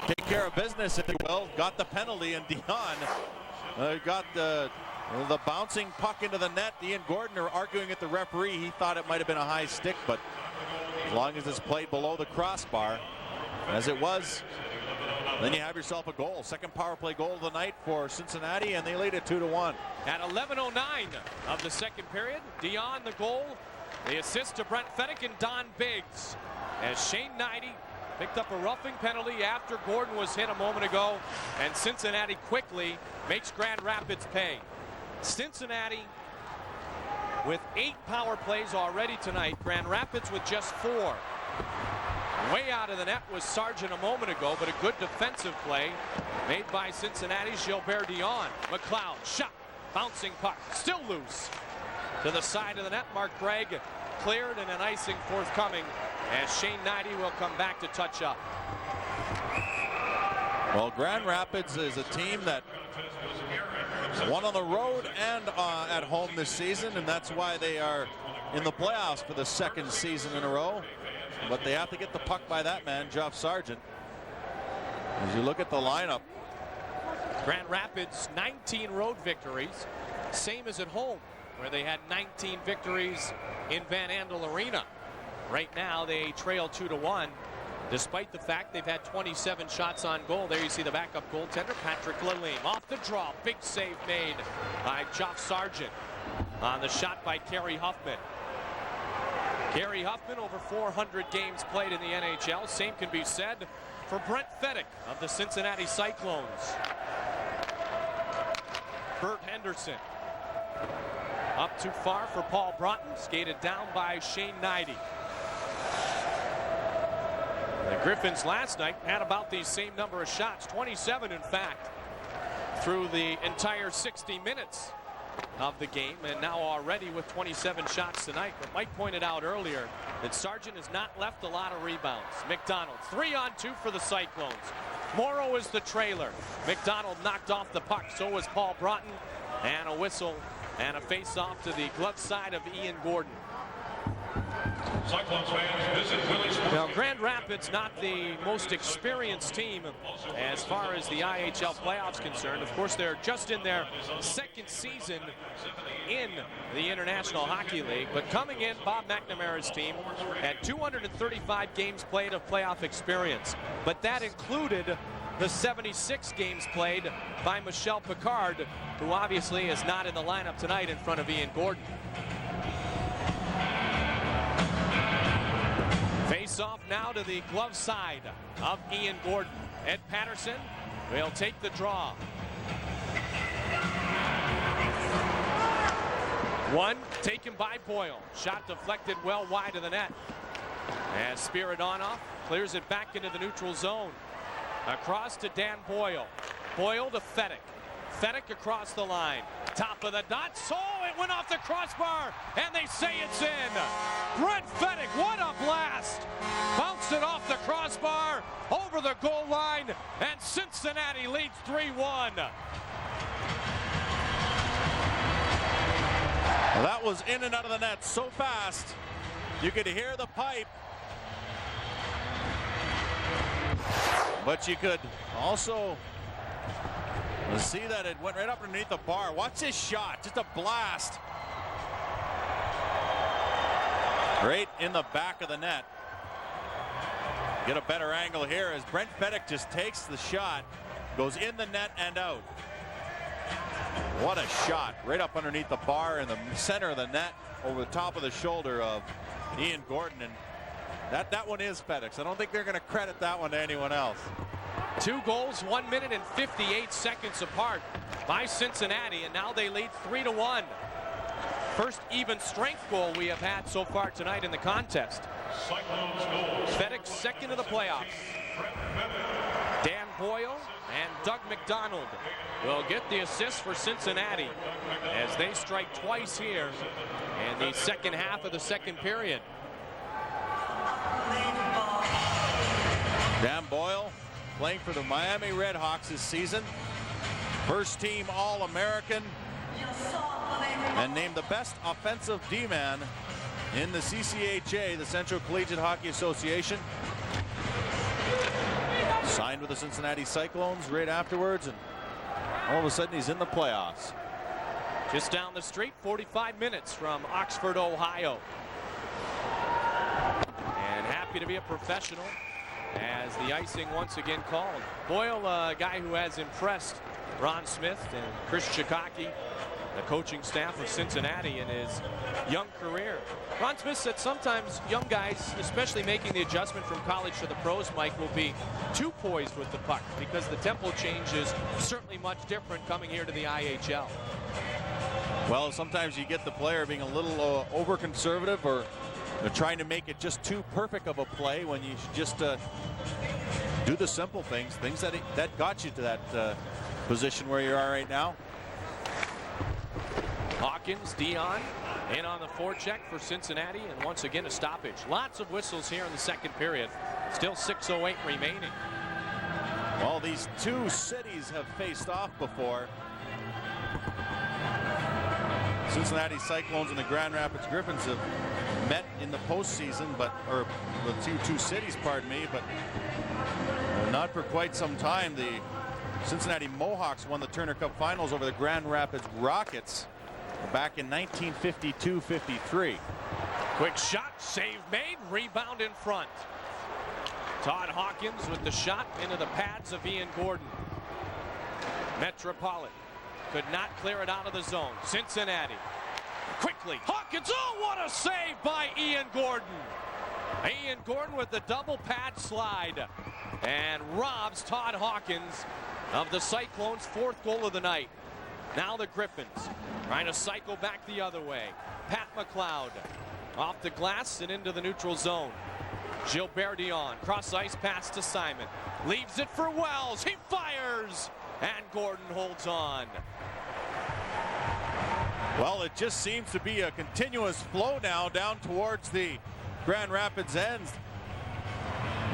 take care of business, if you will. Got the penalty, and Dion got the bouncing puck into the net. Ian Gordon are arguing at the referee. He thought it might have been a high stick, but as long as it's played below the crossbar, as it was, then you have yourself a goal. Second power play goal of the night for Cincinnati, and they lead it 2-1. At 11:09 of the second period, Dion the goal. The assist to Brent Fennick and Don Biggs, as Shane Knighty picked up a roughing penalty after Gordon was hit a moment ago, and Cincinnati quickly makes Grand Rapids pay. Cincinnati with 8 power plays already tonight. Grand Rapids with just 4. Way out of the net was Sargent a moment ago, but a good defensive play made by Cincinnati's Gilbert Dion. McLeod shot, bouncing puck, still loose. To the side of the net, Mark Gregg cleared, and an icing forthcoming as Shane Knighty will come back to touch up. Well, Grand Rapids is a team that won on the road and at home this season, and that's why they are in the playoffs for the second season in a row. But they have to get the puck by that man, Jeff Sargent. As you look at the lineup, Grand Rapids 19 road victories, same as at home, where they had 19 victories in Van Andel Arena. Right now they trail 2-1, despite the fact they've had 27 shots on goal. There you see the backup goaltender, Patrick Lalime. Off the draw, big save made by Jeff Sargent on the shot by Kerry Huffman. Kerry Huffman, over 400 games played in the NHL. Same can be said for Brent Fennick of the Cincinnati Cyclones. Bert Henderson. Up too far for Paul Broughton, skated down by Shane Knighty. The Griffins last night had about the same number of shots, 27 in fact, through the entire 60 minutes of the game, and now already with 27 shots tonight. But Mike pointed out earlier that Sargent has not left a lot of rebounds. McDonald, 3-on-2 for the Cyclones. Morrow is the trailer. McDonald knocked off the puck, so was Paul Broughton, and a whistle and a face-off to the glove side of Ian Gordon. Cyclones fans, visit Willie's. Now, Grand Rapids not the most experienced team as far as the IHL playoffs concerned. Of course, they're just in their second season in the International Hockey League. But coming in, Bob McNamara's team had 235 games played of playoff experience. But that included the 76 games played by Michel Picard, who obviously is not in the lineup tonight in front of Ian Gordon. Face off now to the glove side of Ian Gordon. Ed Patterson will take the draw. One taken by Boyle. Shot deflected well wide of the net. As Spiridonov clears it back into the neutral zone. Across to Dan Boyle. Boyle to Fennick. Fennick across the line. Top of the dots. Oh, it went off the crossbar, and they say it's in. Brent Fennick, what a blast. Bounced it off the crossbar, over the goal line, and Cincinnati leads 3-1. Well, that was in and out of the net so fast, you could hear the pipe. But you could also see that it went right up underneath the bar. Watch this shot, just a blast. Right in the back of the net. Get a better angle here as Brent Fennick just takes the shot, goes in the net and out. What a shot, right up underneath the bar in the center of the net, over the top of the shoulder of Ian Gordon. And that one is Fennick's. I don't think they're going to credit that one to anyone else. 2 goals, 1 minute and 58 seconds apart by Cincinnati, and now they lead 3-1. First even strength goal we have had so far tonight in the contest. Fennick's second of the playoffs. Dan Boyle and Doug McDonald will get the assist for Cincinnati as they strike twice here in the second half of the second period. Dan Boyle playing for the Miami Redhawks this season. First team All-American and named the best offensive D-man in the CCHA, the Central Collegiate Hockey Association. Signed with the Cincinnati Cyclones right afterwards, and all of a sudden he's in the playoffs. Just down the street, 45 minutes from Oxford, Ohio. And happy to be a professional as the icing once again called. Boyle, a guy who has impressed Ron Smith and Chris Chikaki, the coaching staff of Cincinnati, in his young career. Ron Smith said sometimes young guys, especially making the adjustment from college to the pros, Mike, will be too poised with the puck because the tempo change is certainly much different coming here to the IHL. Well, sometimes you get the player being a little over conservative, or they're trying to make it just too perfect of a play when you should just do the simple things that got you to that position where you are right now. Hawkins, Dion in on the forecheck for Cincinnati, and once again a stoppage. Lots of whistles here in the second period. Still 6:08 remaining. Well, these two cities have faced off before. Cincinnati Cyclones and the Grand Rapids Griffins have met in the postseason, or the two cities, pardon me, but not for quite some time. The Cincinnati Mohawks won the Turner Cup Finals over the Grand Rapids Rockets back in 1952-53. Quick shot, save made, rebound in front. Todd Hawkins with the shot into the pads of Ian Gordon. Metropolitan could not clear it out of the zone. Cincinnati quickly. Hawkins, oh, what a save by Ian Gordon. Ian Gordon with the double pad slide and robs Todd Hawkins of the Cyclones' fourth goal of the night. Now the Griffins trying to cycle back the other way. Pat McLeod off the glass and into the neutral zone. Gilbert Dion, cross ice pass to Simon. Leaves it for Wells. He fires, and Gordon holds on. Well, it just seems to be a continuous flow now down towards the Grand Rapids ends.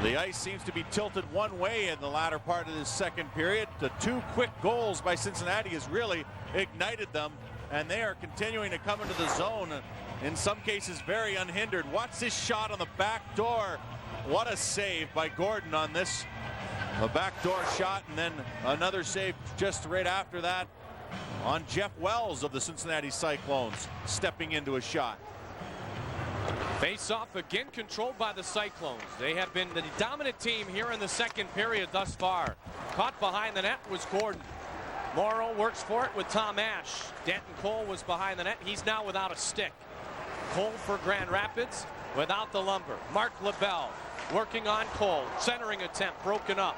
The ice seems to be tilted one way in the latter part of this second period. The two quick goals by Cincinnati has really ignited them, and they are continuing to come into the zone, in some cases very unhindered. Watch this shot on the back door. What a save by Gordon on this. A backdoor shot, and then another save just right after that on Jeff Wells of the Cincinnati Cyclones, stepping into a shot. Face-off again controlled by the Cyclones. They have been the dominant team here in the second period thus far. Caught behind the net was Gordon. Morrow works for it with Tom Ash. Denton Cole was behind the net. He's now without a stick. Cole for Grand Rapids without the lumber. Mark LaBelle working on Cole. Centering attempt broken up.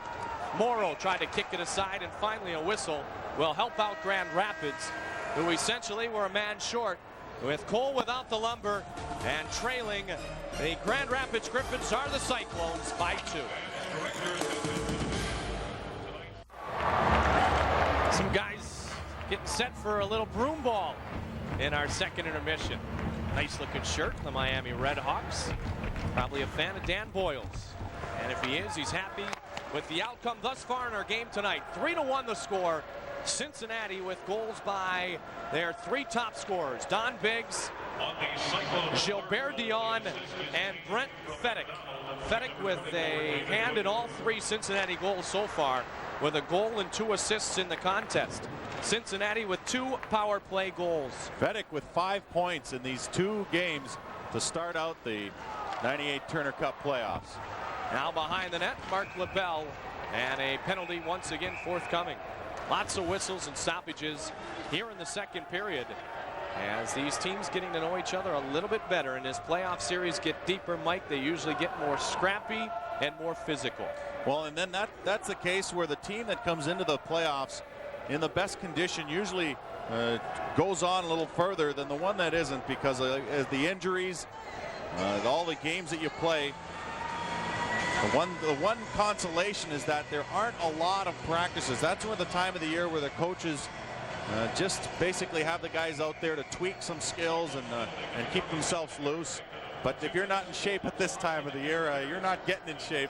Morrow tried to kick it aside, and finally a whistle will help out Grand Rapids, who essentially were a man short. With Cole without the lumber and trailing, the Grand Rapids Griffins are the Cyclones by 2. Some guys getting set for a little broom ball in our second intermission. Nice looking shirt, the Miami Redhawks. Probably a fan of Dan Boyle's. And if he is, he's happy with the outcome thus far in our game tonight. 3-1 the score. Cincinnati with goals by their three top scorers, Don Biggs, Gilbert Dion, and Brent Fedek. Fedek with a hand in all three Cincinnati goals so far, with a goal and 2 assists in the contest. Cincinnati with 2 power play goals. Fedek with 5 points in these 2 games to start out the 98 Turner Cup playoffs. Now behind the net, Mark LaBelle, and a penalty once again forthcoming. Lots of whistles and stoppages here in the second period, as these teams getting to know each other a little bit better. And as playoff series get deeper, Mike, they usually get more scrappy and more physical. Well, and then that's the case where the team that comes into the playoffs in the best condition usually goes on a little further than the one that isn't, because of the injuries, all the games that you play. The one consolation is that there aren't a lot of practices. That's where the time of the year where the coaches just basically have the guys out there to tweak some skills and keep themselves loose. But if you're not in shape at this time of the year, you're not getting in shape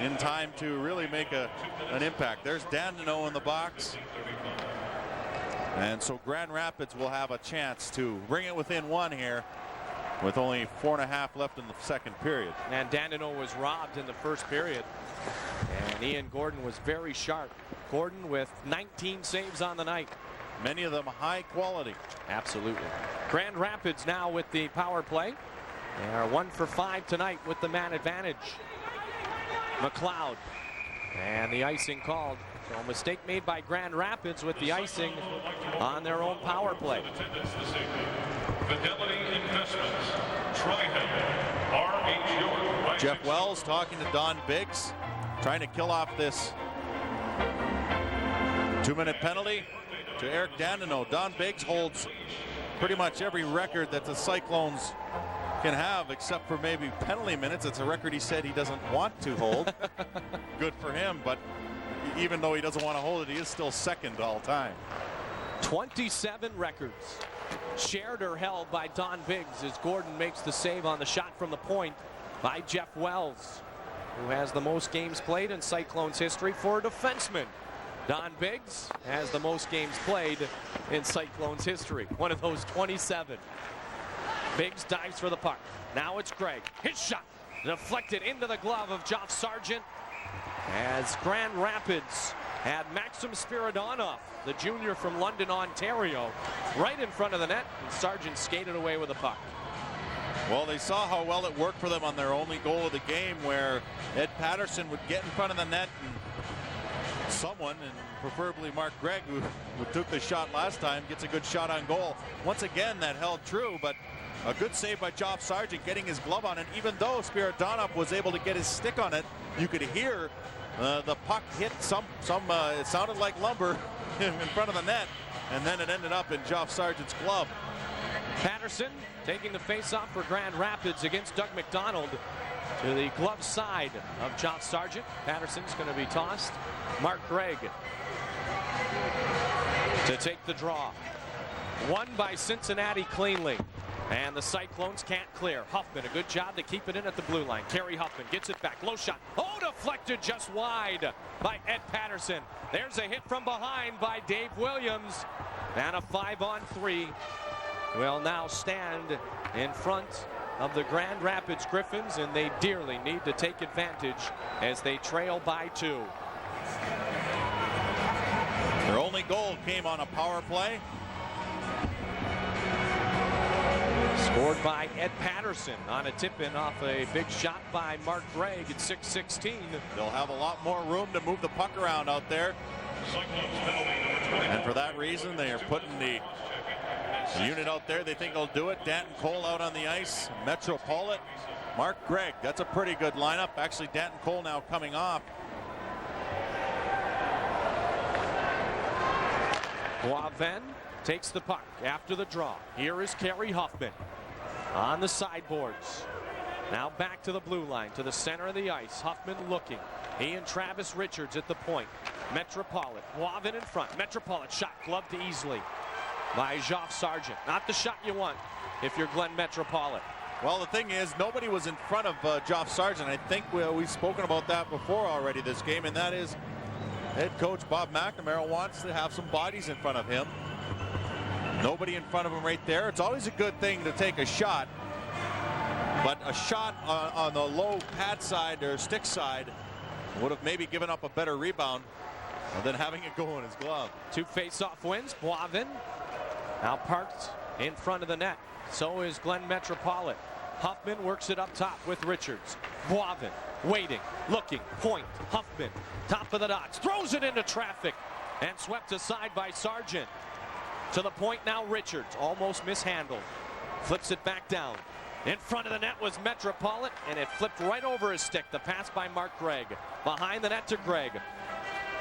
in time to really make an impact. There's Dandino in the box. And so Grand Rapids will have a chance to bring it within 1 here, with only 4.5 left in the second period. And Dandino was robbed in the first period. And Ian Gordon was very sharp. Gordon with 19 saves on the night. Many of them high quality. Absolutely. Grand Rapids now with the power play. They are 1 for 5 tonight with the man advantage. McLeod. And the icing called. So a mistake made by Grand Rapids with the icing on their own power play. Fidelity Investments, IHL. Jeff Wells talking to Don Biggs, trying to kill off this 2-minute penalty to Eric Dandeneau. Don Biggs holds pretty much every record that the Cyclones can have, except for maybe penalty minutes. It's a record he said he doesn't want to hold. Good for him, but even though he doesn't want to hold it, he is still second all time. 27 records shared or held by Don Biggs as Gordon makes the save on the shot from the point by Jeff Wells, who has the most games played in Cyclones history for a defenseman. Don Biggs has the most games played in Cyclones history, one of those 27. Biggs dives for the puck. Now it's Gregg. His shot deflected into the glove of Joff Sargent as Grand Rapids had Maxim Spiridonov, the junior from London, Ontario, right in front of the net, and Sargent skated away with the puck. Well, they saw how well it worked for them on their only goal of the game, where Ed Patterson would get in front of the net and someone, and preferably Mark Gregg, who took the shot last time, gets a good shot on goal. Once again, that held true, but a good save by Joff Sargent getting his glove on it. Even though Spiridonov was able to get his stick on it, you could hear the puck hit it sounded like lumber in front of the net, and then it ended up in Joff Sargent's glove. Patterson taking the face-off for Grand Rapids against Doug McDonald to the glove side of Joff Sargent. Patterson's going to be tossed. Mark Gregg to take the draw. Won by Cincinnati cleanly. And the Cyclones can't clear. Huffman, a good job to keep it in at the blue line. Kerry Huffman gets it back. Low shot. Oh, deflected just wide by Ed Patterson. There's a hit from behind by Dave Williams. And a 5-on-3 will now stand in front of the Grand Rapids Griffins, and they dearly need to take advantage as they trail by 2. Their only goal came on a power play. Scored by Ed Patterson on a tip-in off a big shot by Mark Gregg at 6:16. They'll have a lot more room to move the puck around out there. And for that reason, they are putting the unit out there. They think they'll do it. Danton Cole out on the ice. Metropolitan. Mark Gregg. That's a pretty good lineup. Actually, Danton Cole now coming off. Boivin takes the puck after the draw. Here is Kerry Huffman on the sideboards. Now back to the blue line, to the center of the ice. Huffman looking. He and Travis Richards at the point. Metropolitan. Boivin in front. Metropolitan shot gloved easily by Joff Sargent. Not the shot you want if you're Glenn Metropolitan. Well, the thing is, nobody was in front of Joff Sargent. I think we've spoken about that before already this game, and that is head coach Bob McNamara wants to have some bodies in front of him. Nobody in front of him right there. It's always a good thing to take a shot, but a shot on the low pad side or stick side would have maybe given up a better rebound than having it go in his glove. 2 face-off wins. Boivin now parked in front of the net. So is Glenn Metropolitan. Huffman works it up top with Richards. Boivin waiting, looking, point. Huffman, top of the dots, throws it into traffic and swept aside by Sargent. To the point now, Richards almost mishandled. Flips it back down. In front of the net was Metropolitan, and it flipped right over his stick. The pass by Mark Gregg. Behind the net to Gregg.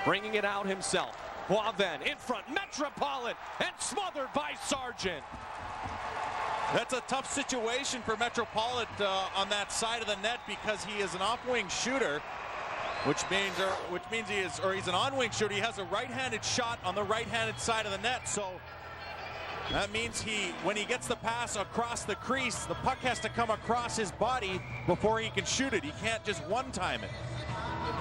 Bringing it out himself. Boivin in front, Metropolitan, and smothered by Sargent. That's a tough situation for Metropolitan on that side of the net, because he is an off-wing shooter, which means he's an on-wing shooter. He has a right-handed shot on the right-handed side of the net, so that means when he gets the pass across the crease, the puck has to come across his body before he can shoot it. He can't just one-time it.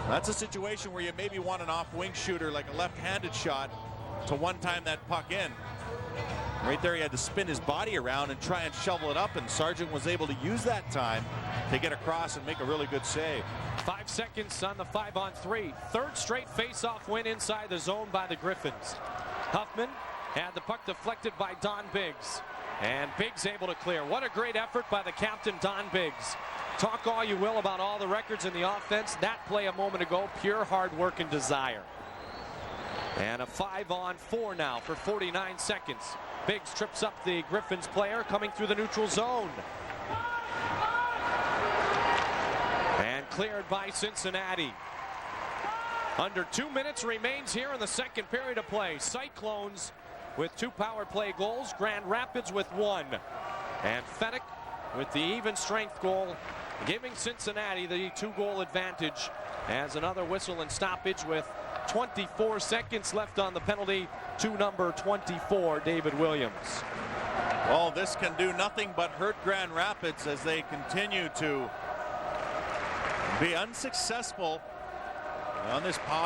That's a situation where you maybe want an off-wing shooter, like a left-handed shot, to one-time that puck in. Right there, he had to spin his body around and try and shovel it up, and Sargent was able to use that time to get across and make a really good save. 5 seconds on the 5-on-3. Third straight face-off win inside the zone by the Griffins. Huffman had the puck deflected by Don Biggs. And Biggs able to clear. What a great effort by the captain, Don Biggs. Talk all you will about all the records in the offense. That play a moment ago, pure hard work and desire. And a 5-on-4 now for 49 seconds. Biggs trips up the Griffins player coming through the neutral zone. And cleared by Cincinnati. Under 2 minutes remains here in the second period of play. Cyclones with 2 power play goals. Grand Rapids with 1. And Fenech with the even strength goal, giving Cincinnati the 2-goal advantage as another whistle and stoppage with 24 seconds left on the penalty to number 24, David Williams. Well, this can do nothing but hurt Grand Rapids as they continue to be unsuccessful on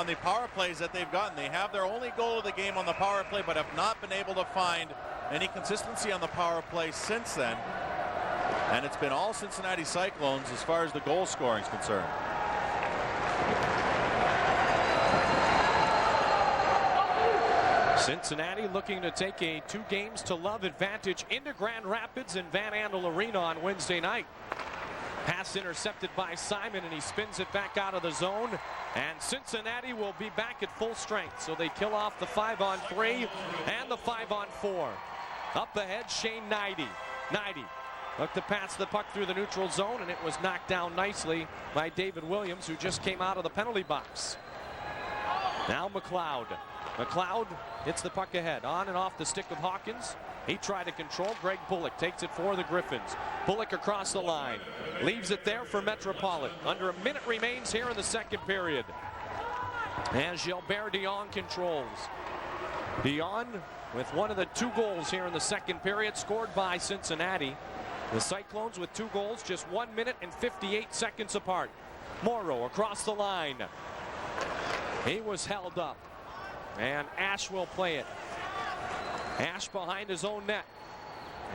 the power plays that they've gotten. They have their only goal of the game on the power play, but have not been able to find any consistency on the power play since then. And it's been all Cincinnati Cyclones as far as the goal scoring is concerned. Cincinnati looking to take a 2-games-to-love advantage into Grand Rapids and Van Andel Arena on Wednesday night. Pass intercepted by Simon, and he spins it back out of the zone. And Cincinnati will be back at full strength. So they kill off the 5-on-3 and the 5-on-4. Up ahead, Shane Knighty. Looked to pass the puck through the neutral zone, and it was knocked down nicely by David Williams, who just came out of the penalty box. Now McLeod. McLeod hits the puck ahead, on and off the stick of Hawkins. He tried to control. Greg Bullock takes it for the Griffins. Bullock across the line. Leaves it there for Metropolitan. Under a minute remains here in the second period. And Gilbert Dion controls. Dion with one of the 2 goals here in the second period, scored by Cincinnati. The Cyclones with 2 goals, just 1 minute and 58 seconds apart. Morrow across the line. He was held up. And Ash will play it. Ash behind his own net.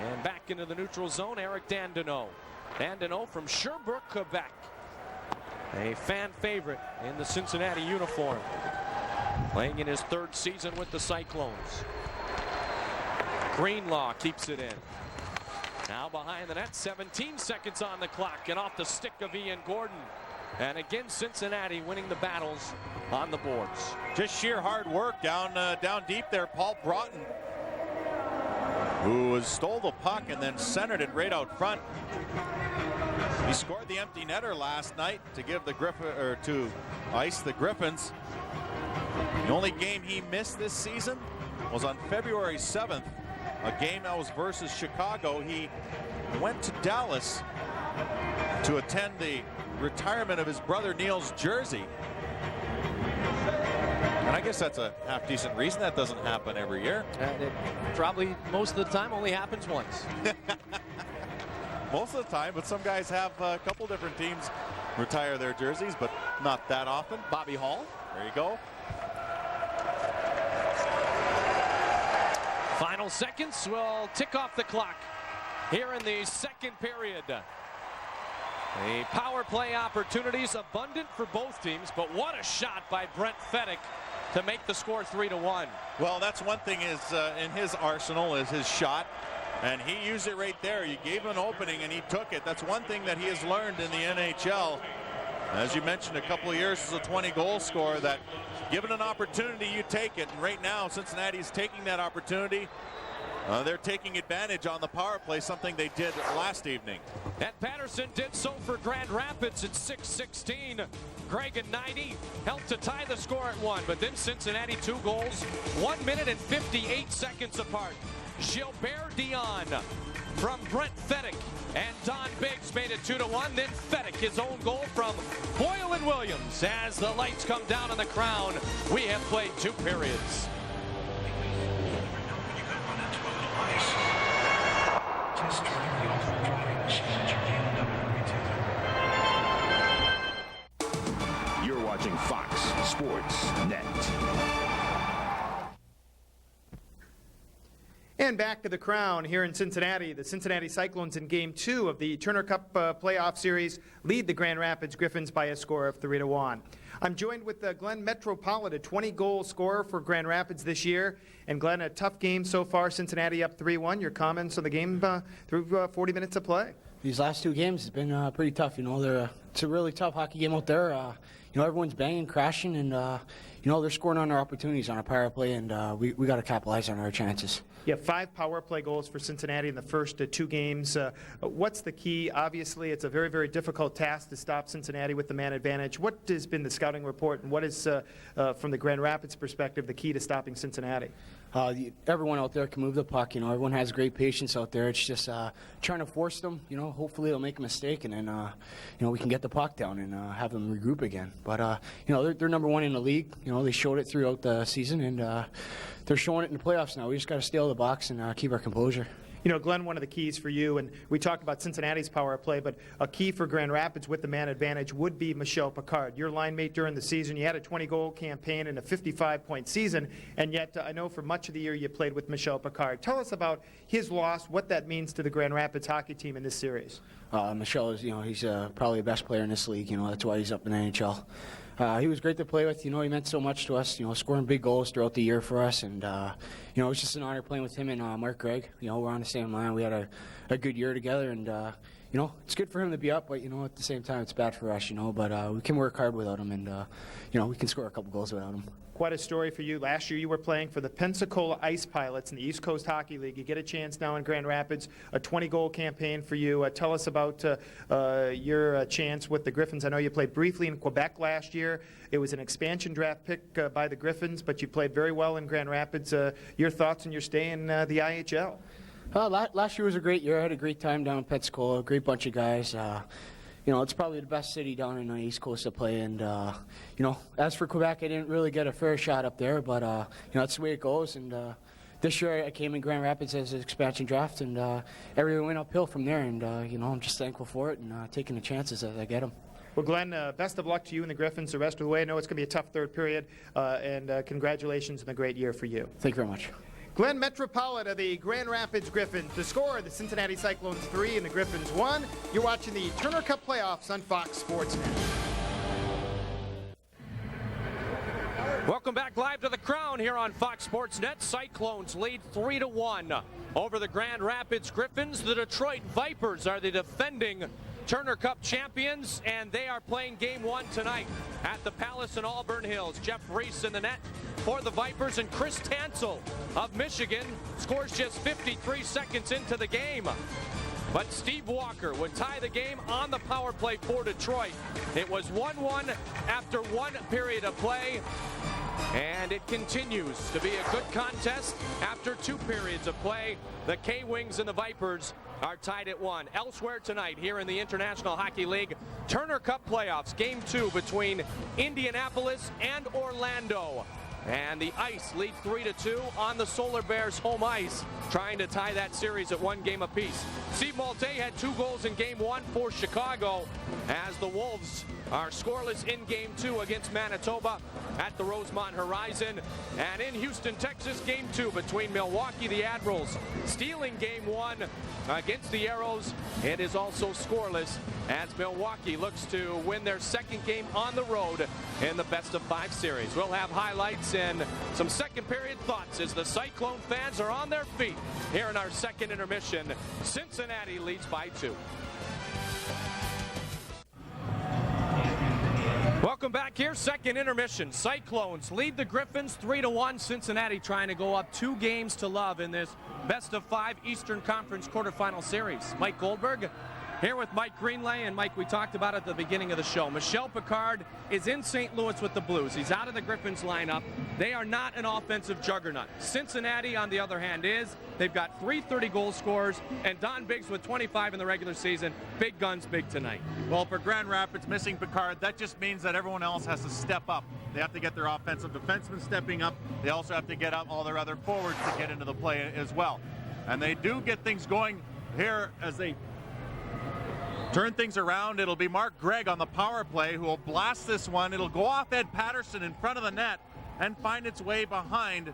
And back into the neutral zone, Eric Dandeneau. Dandeneau from Sherbrooke, Quebec. A fan favorite in the Cincinnati uniform. Playing in his 3rd season with the Cyclones. Greenlaw keeps it in. Now behind the net, 17 seconds on the clock, and off the stick of Ian Gordon. And again, Cincinnati winning the battles on the boards. Just sheer hard work down deep there. Paul Broughton, who stole the puck and then centered it right out front. He scored the empty netter last night to give the to ice the Griffins. The only game he missed this season was on February 7th, a game that was versus Chicago. He went to Dallas to attend the retirement of his brother Neil's jersey. And I guess that's a half decent reason. That doesn't happen every year. It probably most of the time only happens once. Most of the time, but some guys have a couple different teams retire their jerseys, but not that often. Bobby Hall. There you go. Final seconds will tick off the clock here in the second period. The power play opportunities abundant for both teams, but what a shot by Brent Fenech to make the score 3-1. Well, that's one thing is in his arsenal is his shot, and he used it right there. You gave him an opening and he took it. That's one thing that he has learned in the NHL. As you mentioned, a couple of years as a 20-goal scorer, that given an opportunity, you take it. And right now, Cincinnati's taking that opportunity. They're taking advantage on the power play, something they did last evening. And Patterson did so for Grand Rapids at 6:16. Greg and Knighty helped to tie the score at 1, but then Cincinnati 2 goals, 1 minute and 58 seconds apart. Gilbert Dion from Brent Fenech and Don Biggs made it 2-1. Then Fenech, his own goal from Boyle and Williams. As the lights come down on the Crown, we have played 2 periods. Test drive the off-road driving machine at your BMW. You're watching Fox Sports Net. And And back to the Crown here in Cincinnati. The Cincinnati Cyclones in Game 2 of the Turner Cup playoff series lead the Grand Rapids Griffins by a score of 3-1. I'm joined with Glenn Metropolitan, a 20-goal scorer for Grand Rapids this year. And Glenn, a tough game so far, Cincinnati up 3-1. Your comments on the game through 40 minutes of play? These last two games have been pretty tough. It's a really tough hockey game out there. Everyone's banging, crashing, and they're scoring on their opportunities on our power play, and we got to capitalize on our chances. You have 5 power play goals for Cincinnati in the first 2 games. What's the key? Obviously, it's a very, very difficult task to stop Cincinnati with the man advantage. What has been the scouting report, and what is, from the Grand Rapids perspective, the key to stopping Cincinnati? Everyone out there can move the puck. Everyone has great patience out there. It's just trying to force them. Hopefully they'll make a mistake, and then we can get the puck down and have them regroup again. But they're number 1 in the league. They showed it throughout the season, and they're showing it in the playoffs now. We just got to stay out of the box and keep our composure. Glenn, one of the keys for you, and we talked about Cincinnati's power play, but a key for Grand Rapids with the man advantage would be Michel Picard. Your line mate during the season, you had a 20-goal campaign and a 55-point season, and yet I know for much of the year you played with Michel Picard. Tell us about his loss, what that means to the Grand Rapids hockey team in this series. Michel is, he's probably the best player in this league. That's why he's up in the NHL. He was great to play with. He meant so much to us, scoring big goals throughout the year for us. And, it was just an honor playing with him and Mark Gregg. We're on the same line. We had a good year together. And, it's good for him to be up, but, at the same time, it's bad for us, But we can work hard without him. And, we can score a couple goals without him. Quite a story for you. Last year you were playing for the Pensacola Ice Pilots in the East Coast Hockey League. You get a chance now in Grand Rapids, a 20-goal campaign for you. Tell us about your chance with the Griffins. I know you played briefly in Quebec last year. It was an expansion draft pick by the Griffins, but you played very well in Grand Rapids. Your thoughts on your stay in the IHL? Last year was a great year. I had a great time down in Pensacola, a great bunch of guys. It's probably the best city down in the East Coast to play. And, as for Quebec, I didn't really get a fair shot up there, but, that's the way it goes. And this year I came in Grand Rapids as an expansion draft, and everything went uphill from there. And, I'm just thankful for it and taking the chances as I get them. Well, Glenn, best of luck to you and the Griffins the rest of the way. I know it's going to be a tough third period, and congratulations on a great year for you. Thank you very much. Glenn Metropolitan of the Grand Rapids Griffins. The score, the Cincinnati Cyclones 3 and the Griffins 1. You're watching the Turner Cup playoffs on Fox Sports Net. Welcome back live to the Crown here on Fox Sports Net. Cyclones lead 3-1 over the Grand Rapids Griffins. The Detroit Vipers are the defending Turner Cup champions, and they are playing Game 1 tonight at the Palace in Auburn Hills. Jeff Reese in the net for the Vipers, and Chris Tansel of Michigan scores just 53 seconds into the game. But Steve Walker would tie the game on the power play for Detroit. It was 1-1 after 1 period of play, and it continues to be a good contest after 2 periods of play. The K-Wings and the Vipers are tied at 1. Elsewhere tonight here in the International Hockey League, Turner Cup playoffs, Game 2 between Indianapolis and Orlando. And the Ice lead 3-2 on the Solar Bears home ice, trying to tie that series at 1 game apiece. Steve Malte had 2 goals in Game 1 for Chicago, as the Wolves are scoreless in Game 2 against Manitoba at the Rosemont Horizon. And in Houston, Texas, Game 2 between Milwaukee, the Admirals, stealing Game 1 against the Arrows. It is also scoreless as Milwaukee looks to win their 2nd game on the road in the best-of-5 series. We'll have highlights and some second period thoughts as the Cyclone fans are on their feet here in our second intermission. Cincinnati leads by 2. Welcome back here, second intermission. Cyclones lead the Griffins 3-1. Cincinnati trying to go up 2 games to love in this best-of-5 Eastern Conference quarterfinal series. Mike Goldberg here with Mike Greenlay, and Mike, we talked about at the beginning of the show. Michel Picard is in St. Louis with the Blues. He's out of the Griffins lineup. They are not an offensive juggernaut. Cincinnati, on the other hand, is. They've got 3 30-goal scorers, and Don Biggs with 25 in the regular season. Big guns, big tonight. Well, for Grand Rapids missing Picard, that just means that everyone else has to step up. They have to get their offensive defensemen stepping up. They also have to get up all their other forwards to get into the play as well. And they do get things going here as they turn things around. It'll be Mark Gregg on the power play who will blast this one. It'll go off Ed Patterson in front of the net, and find its way behind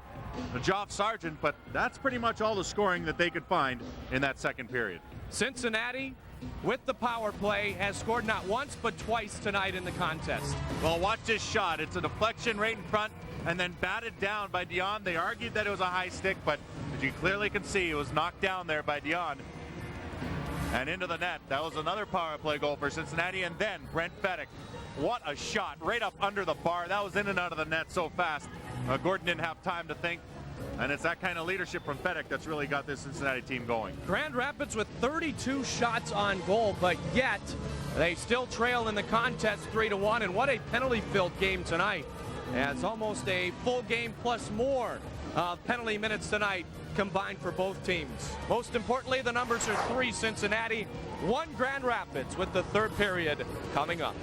Geoff Sargent, but that's pretty much all the scoring that they could find in that second period. Cincinnati, with the power play, has scored not once but twice tonight in the contest. Well, watch this shot. It's a deflection right in front and then batted down by Dion. They argued that it was a high stick, but as you clearly can see, it was knocked down there by Dion and into the net. That was another power play goal for Cincinnati. And then Brent Fedek, what a shot right up under the bar. That was in and out of the net so fast. Gordon didn't have time to think. And it's that kind of leadership from Fedek that's really got this Cincinnati team going. Grand Rapids with 32 shots on goal, but yet they still trail in the contest 3-1. And what a penalty-filled game tonight. As almost a full game plus more penalty minutes tonight combined for both teams. Most importantly, the numbers are 3 Cincinnati, 1 Grand Rapids, with the third period coming up.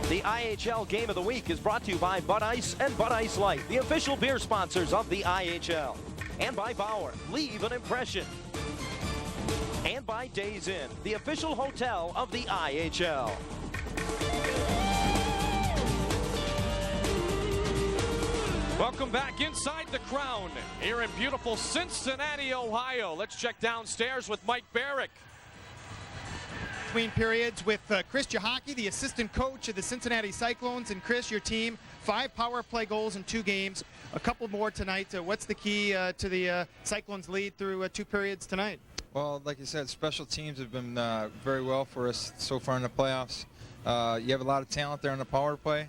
The IHL Game of the Week is brought to you by Bud Ice and Bud Ice Light, the official beer sponsors of the IHL. And by Bauer, leave an impression. And by Days Inn, the official hotel of the IHL. Welcome back inside the Crown here in beautiful Cincinnati, Ohio. Let's check downstairs with Mike Barrick. Between periods with Chris Jahaki, the assistant coach of the Cincinnati Cyclones. And Chris, your team, 5 power play goals in 2 games, a couple more tonight. What's the key to the Cyclones' lead through 2 periods tonight? Well, like you said, special teams have been very well for us so far in the playoffs. You have a lot of talent there in the power play.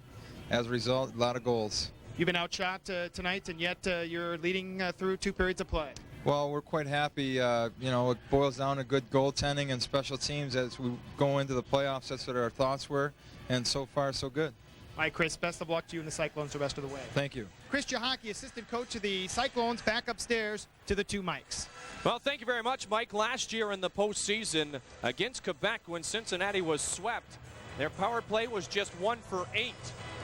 As a result, a lot of goals. You've been outshot tonight, and yet you're leading through 2 periods of play. Well, we're quite happy. It boils down to good goaltending and special teams as we go into the playoffs. That's what our thoughts were, and so far, so good. All right, Chris, best of luck to you and the Cyclones the rest of the way. Thank you. Chris Jahaki, assistant coach of the Cyclones, back upstairs to the 2 mics. Well, thank you very much, Mike. Last year in the postseason against Quebec when Cincinnati was swept, their power play was just 1 for 8.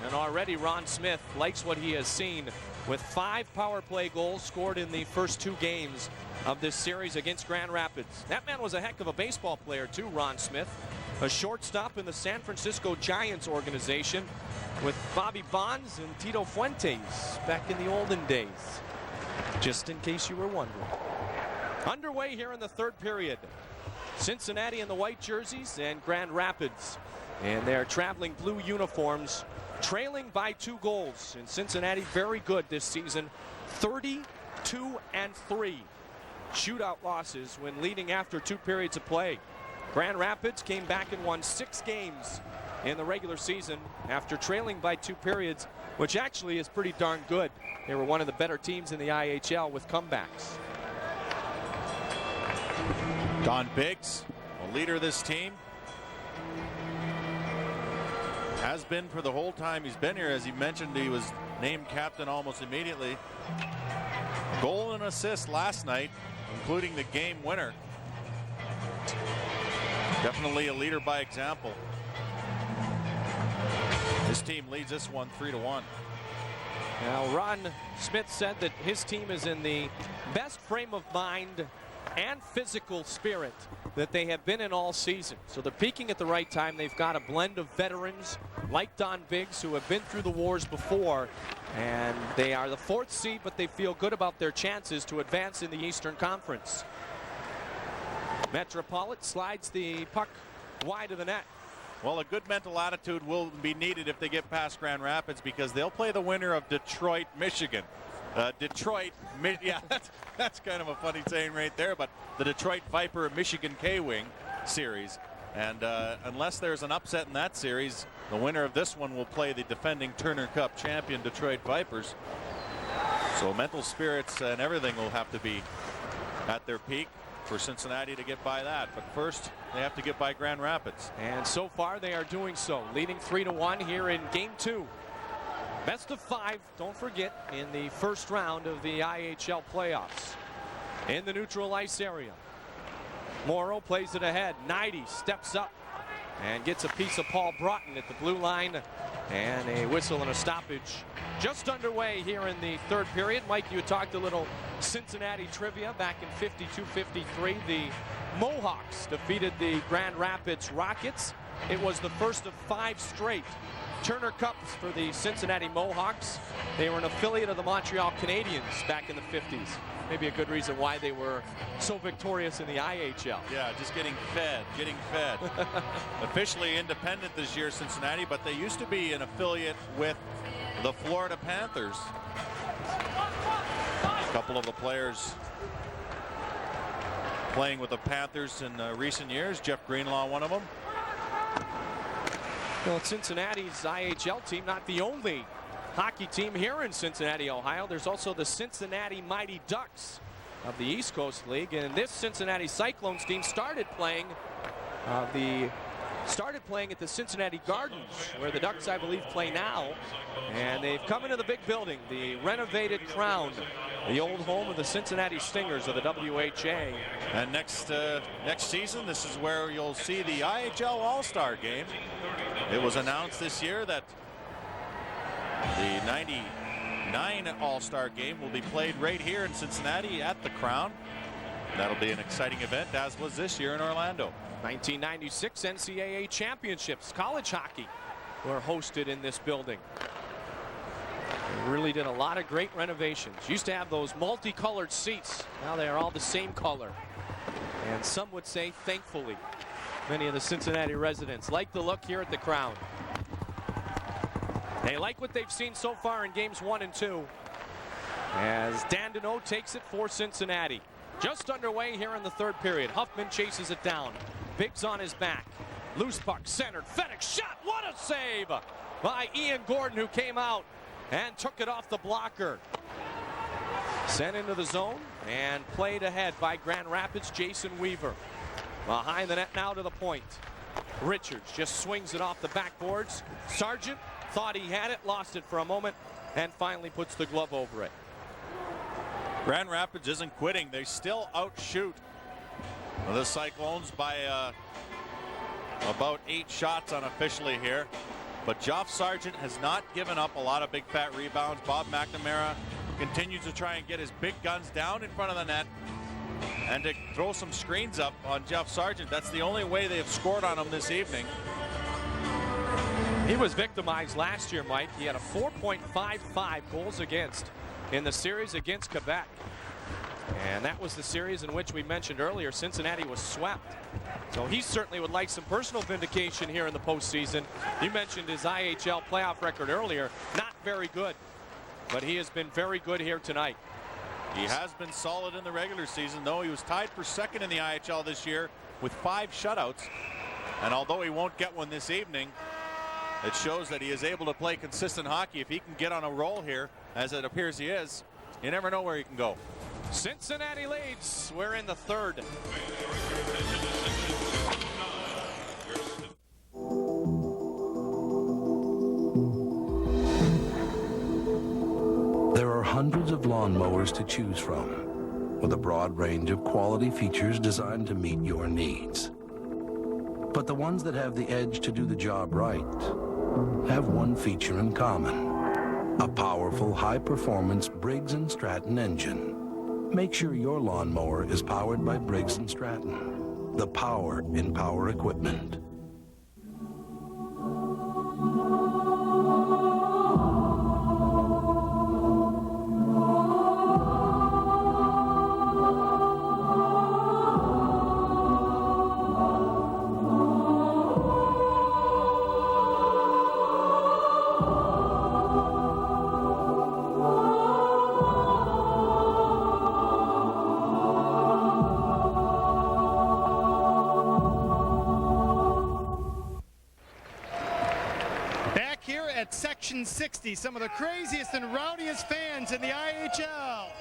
And already Ron Smith likes what he has seen with 5 power play goals scored in the first 2 games of this series against Grand Rapids. That man was a heck of a baseball player too, Ron Smith. A shortstop in the San Francisco Giants organization with Bobby Bonds and Tito Fuentes back in the olden days, just in case you were wondering. Underway here in the third period. Cincinnati in the white jerseys and Grand Rapids in their traveling blue uniforms, trailing by 2 goals. And Cincinnati very good this season, 32-3. Shootout losses when leading after 2 periods of play. Grand Rapids came back and won 6 games in the regular season after trailing by 2 periods, which actually is pretty darn good. They were one of the better teams in the IHL with comebacks. Don Biggs, a leader of this team, has been for the whole time he's been here. As he mentioned, he was named captain almost immediately. Goal and assist last night, including the game winner. Definitely a leader by example. His team leads this one 3-1. Now, Ron Smith said that his team is in the best frame of mind and physical spirit that they have been in all season. So they're peaking at the right time. They've got a blend of veterans like Don Biggs who have been through the wars before, and they are the 4th seed, but they feel good about their chances to advance in the Eastern Conference. Metropolit slides the puck wide of the net. Well, a good mental attitude will be needed if they get past Grand Rapids, because they'll play the winner of Detroit, Michigan. Yeah, that's kind of a funny saying right there, but the Detroit Viper Michigan K-Wing series. And unless there's an upset in that series, the winner of this one will play the defending Turner Cup champion Detroit Vipers. So mental spirits and everything will have to be at their peak for Cincinnati to get by that. But first, they have to get by Grand Rapids. And so far, they are doing so, leading 3-1 here in Game 2. Best of 5, don't forget, in the first round of the IHL playoffs. In the neutral ice area, Morrow plays it ahead. Knighty steps up and gets a piece of Paul Broughton at the blue line, and a whistle and a stoppage just underway here in the third period. Mike, you talked a little Cincinnati trivia back in 52-53. The Mohawks defeated the Grand Rapids Rockets it was the first of 5 straight Turner Cups for the Cincinnati Mohawks. They were an affiliate of the Montreal Canadiens back in the 50s. Maybe a good reason why they were so victorious in the IHL. Yeah, just getting fed. Officially independent this year, Cincinnati, but they used to be an affiliate with the Florida Panthers. A couple of the players playing with the Panthers in recent years. Jeff Greenlaw, one of them. Well, Cincinnati's IHL team, not the only hockey team here in Cincinnati, Ohio. There's also the Cincinnati Mighty Ducks of the East Coast League, and this Cincinnati Cyclones team started playing at the Cincinnati Gardens, where the Ducks, I believe, play now. And they've come into the big building, the renovated Crown, the old home of the Cincinnati Stingers of the WHA. And next season, this is where you'll see the IHL All-Star Game. It was announced this year that the 99 All-Star Game will be played right here in Cincinnati at the Crown. That'll be an exciting event, as was this year in Orlando. 1996 NCAA championships, college hockey, were hosted in this building. They really did a lot of great renovations. Used to have those multicolored seats. Now they are all the same color. And some would say, thankfully, many of the Cincinnati residents like the look here at the Crown. They like what they've seen so far in games 1 and 2. As Dandeneau takes it for Cincinnati. Just underway here in the 3rd period. Huffman chases it down. Biggs on his back. Loose puck centered. Fenech shot. What a save by Ian Gordon, who came out and took it off the blocker. Sent into the zone and played ahead by Grand Rapids' Jason Weaver. Behind the net now to the point. Richards just swings it off the backboards. Sargent thought he had it, lost it for a moment, and finally puts the glove over it. Grand Rapids isn't quitting. They still outshoot the Cyclones by about 8 shots unofficially here. But Geoff Sargent has not given up a lot of big fat rebounds. Bob McNamara continues to try and get his big guns down in front of the net and to throw some screens up on Geoff Sargent. That's the only way they have scored on him this evening. He was victimized last year, Mike. He had a 4.55 goals against in the series against Quebec. And that was the series in which we mentioned earlier Cincinnati was swept. So he certainly would like some personal vindication here in the postseason. You mentioned his IHL playoff record earlier. Not very good, but he has been very good here tonight. He has been solid in the regular season, though. He was tied for 2nd in the IHL this year with 5 shutouts. And although he won't get one this evening, it shows that he is able to play consistent hockey. If he can get on a roll here, as it appears he is, you never know where he can go. Cincinnati leads. We're in the 3rd. There are hundreds of lawnmowers to choose from, with a broad range of quality features designed to meet your needs. But the ones that have the edge to do the job right have one feature in common: a powerful, high-performance Briggs & Stratton engine. Make sure your lawnmower is powered by Briggs & Stratton, the power in power equipment. Section 60, some of the craziest and rowdiest fans in the IHL.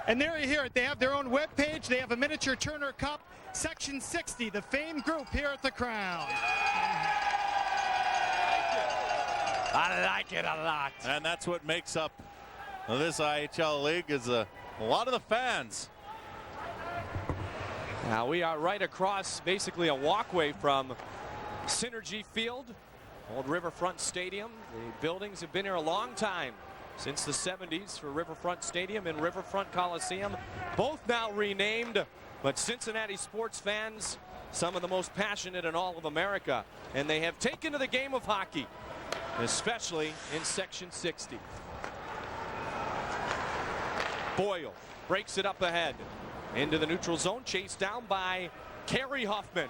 And there you hear it. They have their own webpage. They have a miniature Turner Cup. Section 60, the famed group here at the Crown. I like it a lot. And that's what makes up this IHL league, is a lot of the fans. Now we are right across basically a walkway from Synergy Field, old Riverfront Stadium. The buildings have been here a long time. since the 70s for Riverfront Stadium and Riverfront Coliseum. Both now renamed, but Cincinnati sports fans, some of the most passionate in all of America, and they have taken to the game of hockey, especially in Section 60. Boyle breaks it up ahead into the neutral zone, chased down by Kerry Huffman.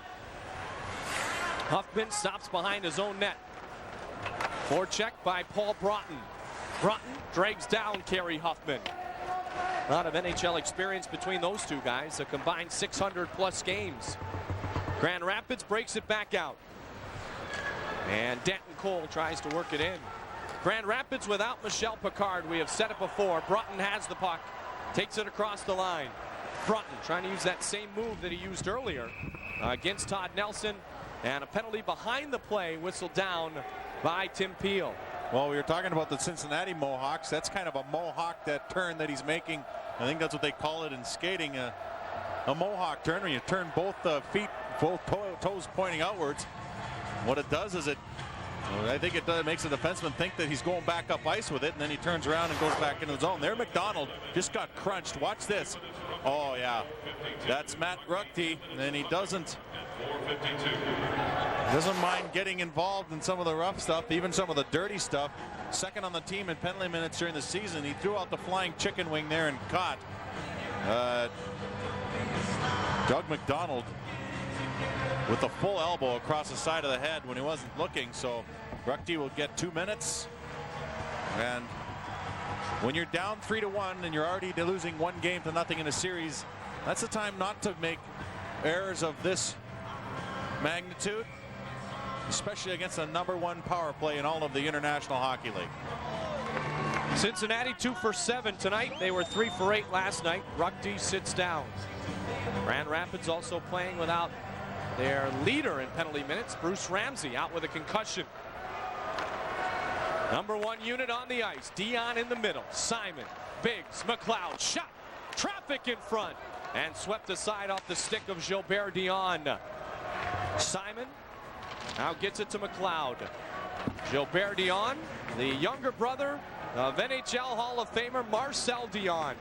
Huffman stops behind his own net. Forecheck by Paul Broughton. Broughton drags down Kerry Huffman. A lot of NHL experience between those two guys, a combined 600+ games. Grand Rapids breaks it back out. And Denton Cole tries to work it in. Grand Rapids without Michel Picard. We have said it before. Broughton has the puck. Takes it across the line. Broughton trying to use that same move that he used earlier against Todd Nelson. And a penalty behind the play whistled down by Tim Peel. Well, we were talking about the Cincinnati Mohawks. That's kind of a Mohawk, that turn that he's making. I think that's what they call it in skating, a Mohawk turn, where you turn both feet, both toes pointing outwards. What it does is I think it makes the defenseman think that he's going back up ice with it, and then he turns around and goes back into the zone. There, McDonald just got crunched. Watch this. Oh, yeah. That's Matt Ruckty, and he doesn't mind getting involved in some of the rough stuff, even some of the dirty stuff. Second on the team in penalty minutes during the season. He threw out the flying chicken wing there and caught Doug McDonald with the full elbow across the side of the head when he wasn't looking. So Ruckty will get 2 minutes. And when you're down 3-1 and you're already losing 1-0 in a series, that's the time not to make errors of this magnitude, especially against the #1 power play in all of the International Hockey League. Cincinnati 2 for 7 tonight. They were 3 for 8 last night. Ruckty sits down. Grand Rapids also playing without their leader in penalty minutes, Bruce Ramsey, out with a concussion. #1 unit on the ice. Dion in the middle. Simon, Biggs, McLeod, shot, traffic in front, and swept aside off the stick of Gilbert Dion. Simon now gets it to McLeod. Gilbert Dion, the younger brother of NHL Hall of Famer Marcel Dion.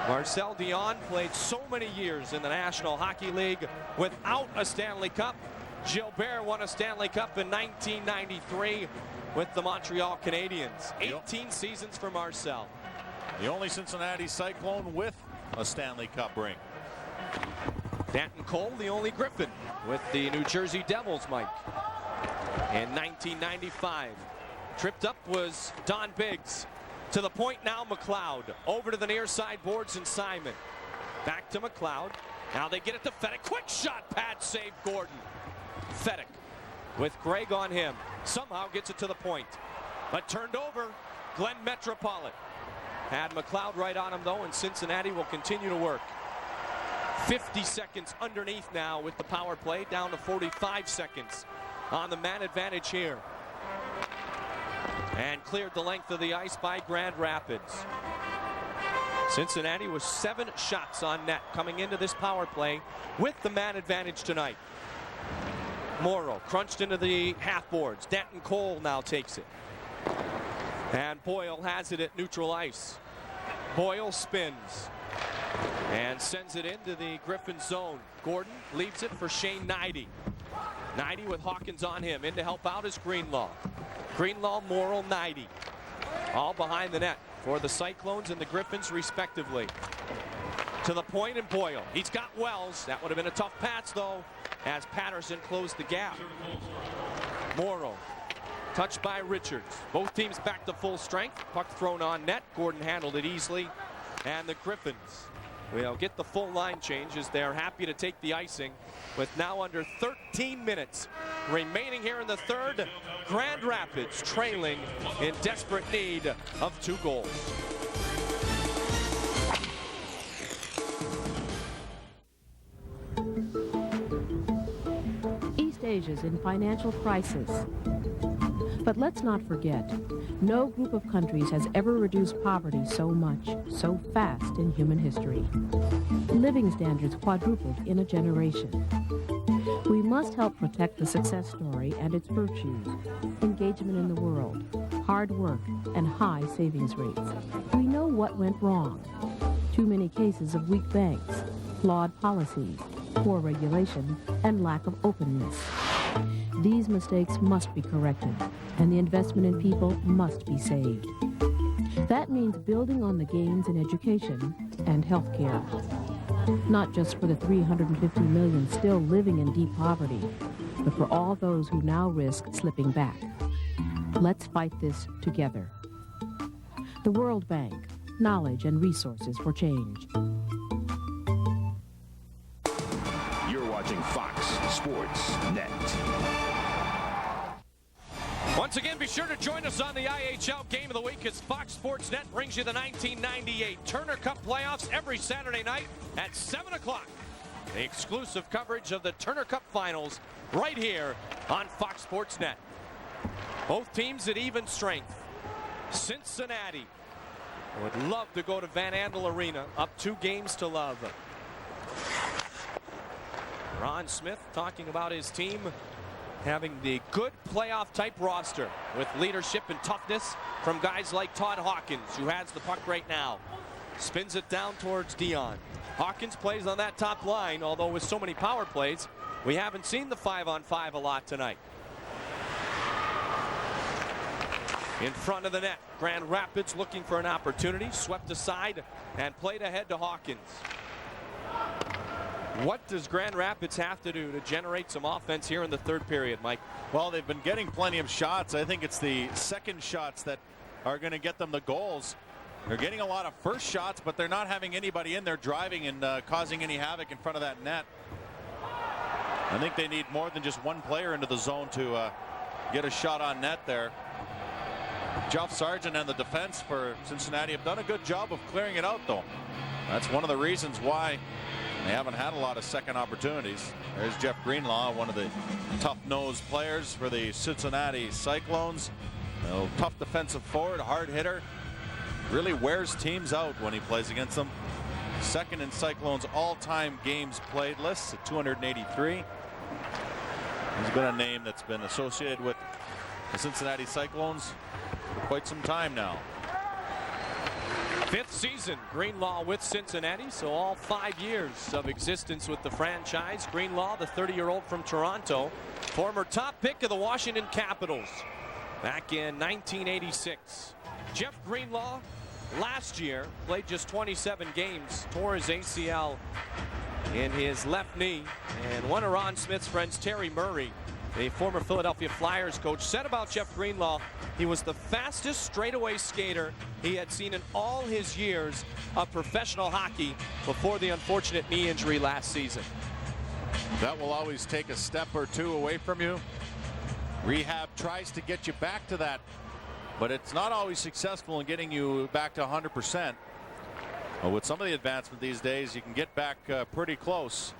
Marcel Dion played so many years in the National Hockey League without a Stanley Cup. Gilbert won a Stanley Cup in 1993 with the Montreal Canadiens. 18 seasons for Marcel. The only Cincinnati Cyclone with a Stanley Cup ring. Danton Cole, the only Griffin with the New Jersey Devils, Mike. In 1995. Tripped up was Don Biggs. To the point now, McLeod. Over to the near side boards and Simon. Back to McLeod. Now they get it to Fedek. Quick shot, pad save Gordon. Fedek with Greg on him. Somehow gets it to the point. But turned over, Glenn Metropolitan. Had McLeod right on him though, and Cincinnati will continue to work. 50 seconds underneath now with the power play, down to 45 seconds on the man advantage here. And cleared the length of the ice by Grand Rapids. Cincinnati with 7 shots on net coming into this power play with the man advantage tonight. Morrow crunched into the half boards. Danton Cole now takes it. And Boyle has it at neutral ice. Boyle spins and sends it into the Griffin zone. Gordon leaves it for Shane Knighty. Knighty with Hawkins on him. In to help out is Greenlaw. Greenlaw, Morrill, Knighty. All behind the net for the Cyclones and the Griffins respectively. To the point and Boyle. He's got Wells. That would have been a tough pass though, as Patterson closed the gap. Morrow. Touched by Richards. Both teams back to full strength. Puck thrown on net. Gordon handled it easily. And the Griffins will get the full line change as they're happy to take the icing with now under 13 minutes remaining here in the third. Grand Rapids trailing in desperate need of 2 goals. East Asia's in financial crisis. But let's not forget, no group of countries has ever reduced poverty so much, so fast in human history. Living standards quadrupled in a generation. We must help protect the success story and its virtues: engagement in the world, hard work, and high savings rates. We know what went wrong. Too many cases of weak banks, flawed policies, poor regulation, and lack of openness. These mistakes must be corrected, and the investment in people must be saved. That means building on the gains in education and health care. Not just for the 350 million still living in deep poverty, but for all those who now risk slipping back. Let's fight this together. The World Bank, knowledge and resources for change. You're watching Fox Sports Net. Once again, be sure to join us on the IHL Game of the Week as Fox Sports Net brings you the 1998 Turner Cup playoffs every Saturday night at 7 o'clock. The exclusive coverage of the Turner Cup finals right here on Fox Sports Net. Both teams at even strength. Cincinnati would love to go to Van Andel Arena, up 2 games to love. Ron Smith talking about his team having the good playoff type roster with leadership and toughness from guys like Todd Hawkins, who has the puck right now. Spins it down towards Dion. Hawkins plays on that top line, although with so many power plays, we haven't seen the 5-on-5 a lot tonight. In front of the net, Grand Rapids looking for an opportunity, swept aside and played ahead to Hawkins. What does Grand Rapids have to do to generate some offense here in the third period, Mike? Well, they've been getting plenty of shots. I think it's the second shots that are going to get them the goals. They're getting a lot of first shots, but they're not having anybody in there driving and causing any havoc in front of that net. I think they need more than just one player into the zone to get a shot on net there. Jeff Sargent and the defense for Cincinnati have done a good job of clearing it out, though. That's one of the reasons why they haven't had a lot of second opportunities. There's Jeff Greenlaw, one of the tough-nosed players for the Cincinnati Cyclones. Tough defensive forward, hard hitter. Really wears teams out when he plays against them. Second in Cyclones all-time games played list at 283. He's been a name that's been associated with the Cincinnati Cyclones for quite some time now. 5th season, Greenlaw with Cincinnati, so all 5 years of existence with the franchise. Greenlaw, the 30-year-old from Toronto, former top pick of the Washington Capitals back in 1986. Jeff Greenlaw last year played just 27 games, tore his ACL in his left knee, and one of Ron Smith's friends, Terry Murray, the former Philadelphia Flyers coach, said about Jeff Greenlaw, he was the fastest straightaway skater he had seen in all his years of professional hockey before the unfortunate knee injury last season. That will always take a step or two away from you. Rehab tries to get you back to that, but it's not always successful in getting you back to 100%. Well, with some of the advancement these days, you can get back pretty close.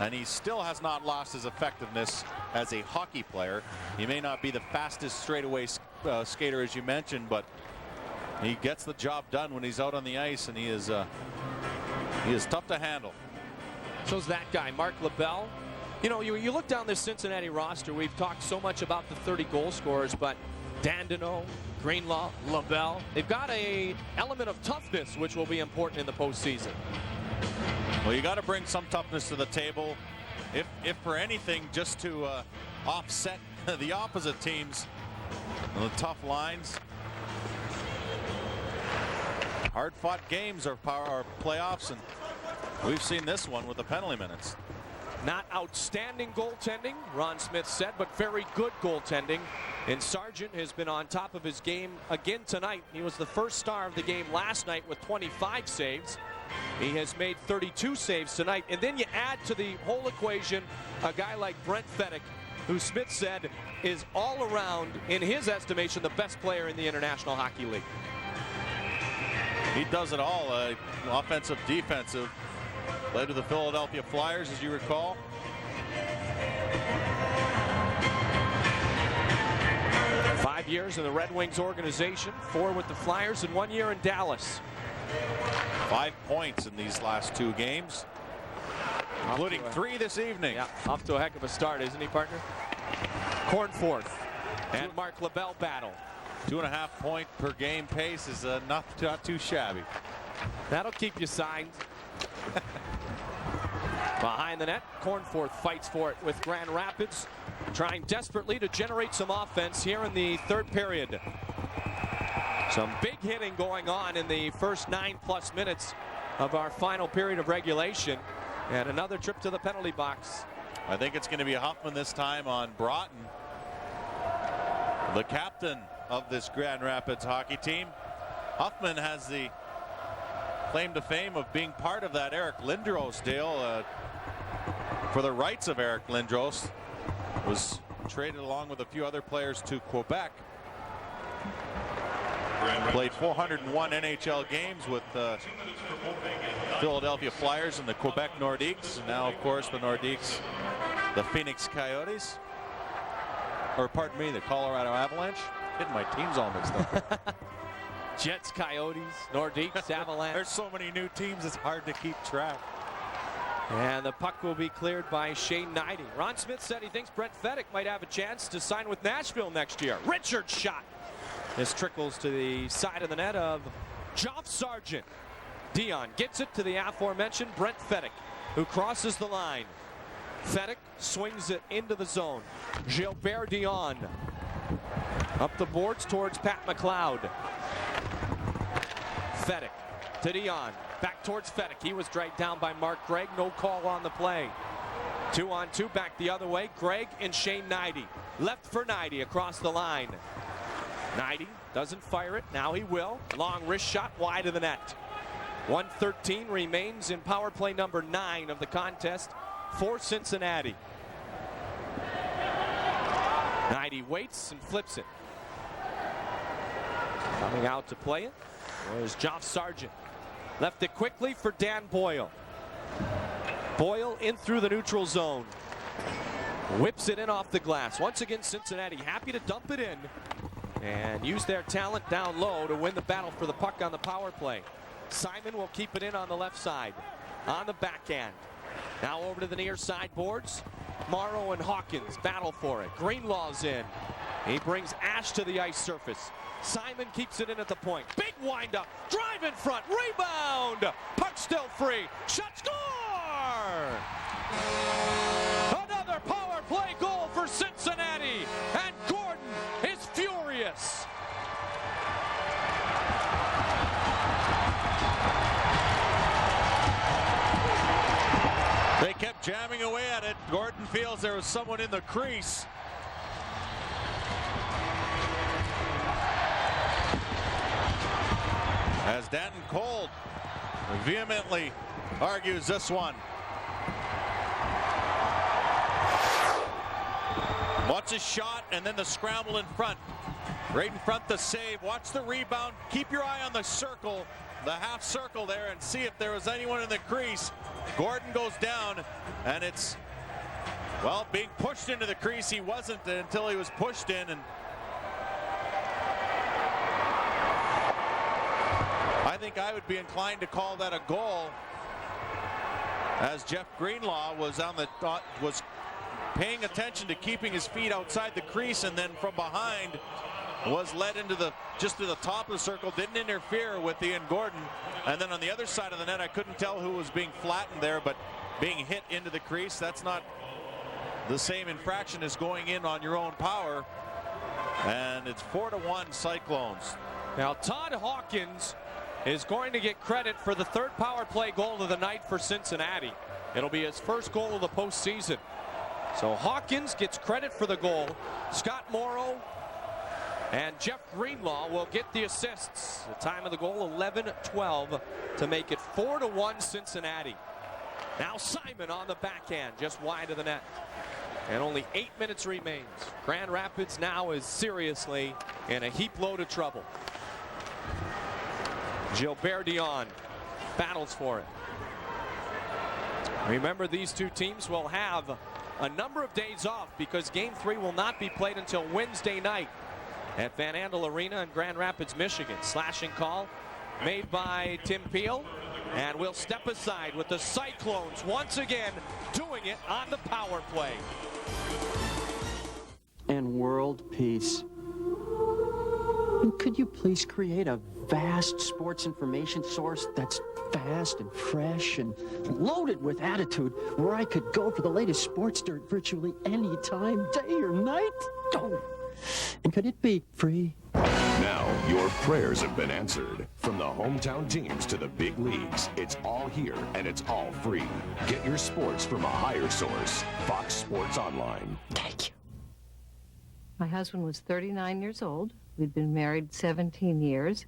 And he still has not lost his effectiveness as a hockey player. He may not be the fastest straightaway skater, as you mentioned, but he gets the job done when he's out on the ice, and he is tough to handle. So's that guy, Mark LaBelle. You know, you look down this Cincinnati roster, we've talked so much about the 30 goal scorers, but Dandino, Greenlaw, LaBelle, they've got a element of toughness, which will be important in the postseason. Well, you got to bring some toughness to the table, if for anything, just to offset the opposite teams. The tough lines. Hard-fought games are playoffs, and we've seen this one with the penalty minutes. Not outstanding goaltending, Ron Smith said, but very good goaltending. And Sargent has been on top of his game again tonight. He was the first star of the game last night with 25 saves. He has made 32 saves tonight. And then you add to the whole equation a guy like Brent Fedek, who Smith said is all around, in his estimation, the best player in the International Hockey League. He does it all, offensive, defensive. Played with the Philadelphia Flyers, as you recall. Five years in the Red Wings organization, 4 with the Flyers and 1 year in Dallas. 5 points in these last 2 games. including 3 this evening. Yeah, off to a heck of a start, isn't he, partner? Cornforth and Mark LaBelle battle. 2.5 point per game pace is not too shabby. That'll keep you signed. Behind the net, Cornforth fights for it with Grand Rapids, trying desperately to generate some offense here in the third period. Some big hitting going on in the first 9+ minutes of our final period of regulation, and another trip to the penalty box. I think it's going to be Huffman this time on Broughton, the captain of this Grand Rapids hockey team. Huffman has the claim to fame of being part of that Eric Lindros deal for the rights of Eric Lindros. Was traded along with a few other players to Quebec. Played 401 NHL games with Philadelphia Flyers and the Quebec Nordiques. And now, of course, the Nordiques, the Phoenix Coyotes. Or pardon me, the Colorado Avalanche. Getting my teams all mixed up. Jets, Coyotes, Nordiques, Avalanche. There's so many new teams, it's hard to keep track. And the puck will be cleared by Shane Knighting. Ron Smith said he thinks Brent Fedek might have a chance to sign with Nashville next year. Richard's shot. This trickles to the side of the net of Geoff Sargent. Dion gets it to the aforementioned Brent Fedek, who crosses the line. Fedek swings it into the zone. Gilbert Dion up the boards towards Pat McLeod. Fedek to Dion. Back towards Fedek. He was dragged down by Mark Gregg. No call on the play. 2-on-2 back the other way. Gregg and Shane Knighting. Left for Knighting across the line. Knighting doesn't fire it. Now he will. Long wrist shot wide of the net. 1:13 remains in power play number 9 of the contest for Cincinnati. Knighting waits and flips it. Coming out to play it was Geoff Sargent. Left it quickly for Dan Boyle. Boyle in through the neutral zone. Whips it in off the glass. Once again, Cincinnati happy to dump it in and use their talent down low to win the battle for the puck on the power play. Simon will keep it in on the left side. On the backhand. Now over to the near side boards. Morrow and Hawkins battle for it. Greenlaw's in. He brings Ash to the ice surface. Simon keeps it in at the point. Big windup. Drive in front. Rebound. Puck still free. Shot, score! Another power play goal for Cincinnati. And Gordon is furious. They kept jamming away at it. Gordon feels there was someone in the crease. As Danton Cold vehemently argues this one. Watch his shot and then the scramble in front. Right in front, the save. Watch the rebound. Keep your eye on the circle, the half circle there, and see if there was anyone in the crease. Gordon goes down, and it's, well, being pushed into the crease. He wasn't until he was pushed in, and I think I would be inclined to call that a goal, as Jeff Greenlaw was paying attention to keeping his feet outside the crease, and then from behind was led into just to the top of the circle, didn't interfere with Ian Gordon. And then on the other side of the net, I couldn't tell who was being flattened there, but being hit into the crease, that's not the same infraction as going in on your own power. And it's 4-1 Cyclones. Now Todd Hawkins is going to get credit for the third power play goal of the night for Cincinnati. It'll be his first goal of the postseason. So Hawkins gets credit for the goal. Scott Morrow and Jeff Greenlaw will get the assists. The time of the goal, 11-12, to make it 4-1 Cincinnati. Now Simon on the backhand, just wide of the net. And only 8 minutes remains. Grand Rapids now is seriously in a heap load of trouble. Gilbert Dion battles for it. Remember, these two teams will have a number of days off because Game 3 will not be played until Wednesday night at Van Andel Arena in Grand Rapids, Michigan. Slashing call made by Tim Peel. And we'll step aside with the Cyclones once again doing it on the power play. And world peace. And could you please create a vast sports information source that's fast and fresh and loaded with attitude, where I could go for the latest sports dirt virtually any time, day or night? Oh. And could it be free? Now, your prayers have been answered. From the hometown teams to the big leagues, it's all here and it's all free. Get your sports from a higher source. Fox Sports Online. Thank you. My husband was 39 years old. We'd been married 17 years,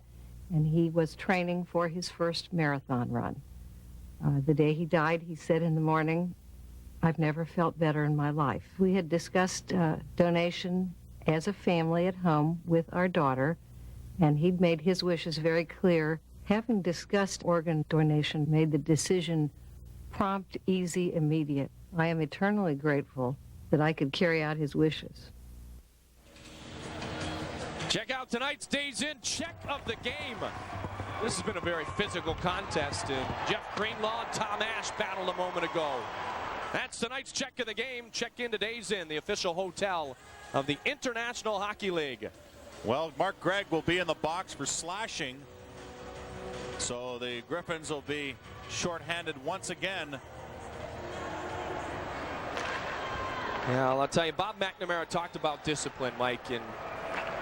and he was training for his first marathon run. The day he died, he said in the morning, "I've never felt better in my life." We had discussed donation as a family at home with our daughter, and he'd made his wishes very clear. Having discussed organ donation, made the decision prompt, easy, immediate. I am eternally grateful that I could carry out his wishes. Check out tonight's Days In check of the game. This has been a very physical contest, and Jeff Greenlaw and Tom Ash battled a moment ago. That's tonight's check of the game. Check into Days In, the official hotel of the International Hockey League. Well, Mark Gregg will be in the box for slashing, so the Griffins will be shorthanded once again. Yeah, I'll tell you, Bob McNamara talked about discipline, Mike, and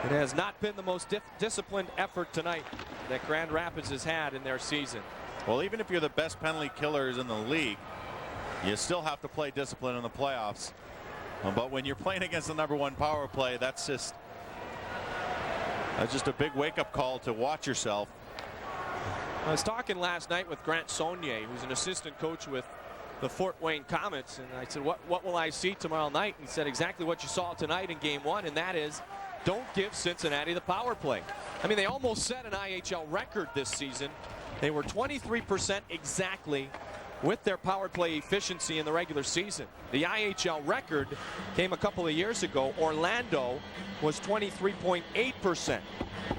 it has not been the most disciplined effort tonight that Grand Rapids has had in their season. Well, even if you're the best penalty killers in the league, you still have to play discipline in the playoffs. But when you're playing against the #1 power play, that's just a big wake-up call to watch yourself. I was talking last night with Grant Saunier, who's an assistant coach with the Fort Wayne Comets, and I said, what will I see tomorrow night? And he said exactly what you saw tonight in Game 1, and that is, don't give Cincinnati the power play. I mean, they almost set an IHL record this season. They were 23% exactly with their power play efficiency in the regular season. The IHL record came a couple of years ago. Orlando was 23.8%.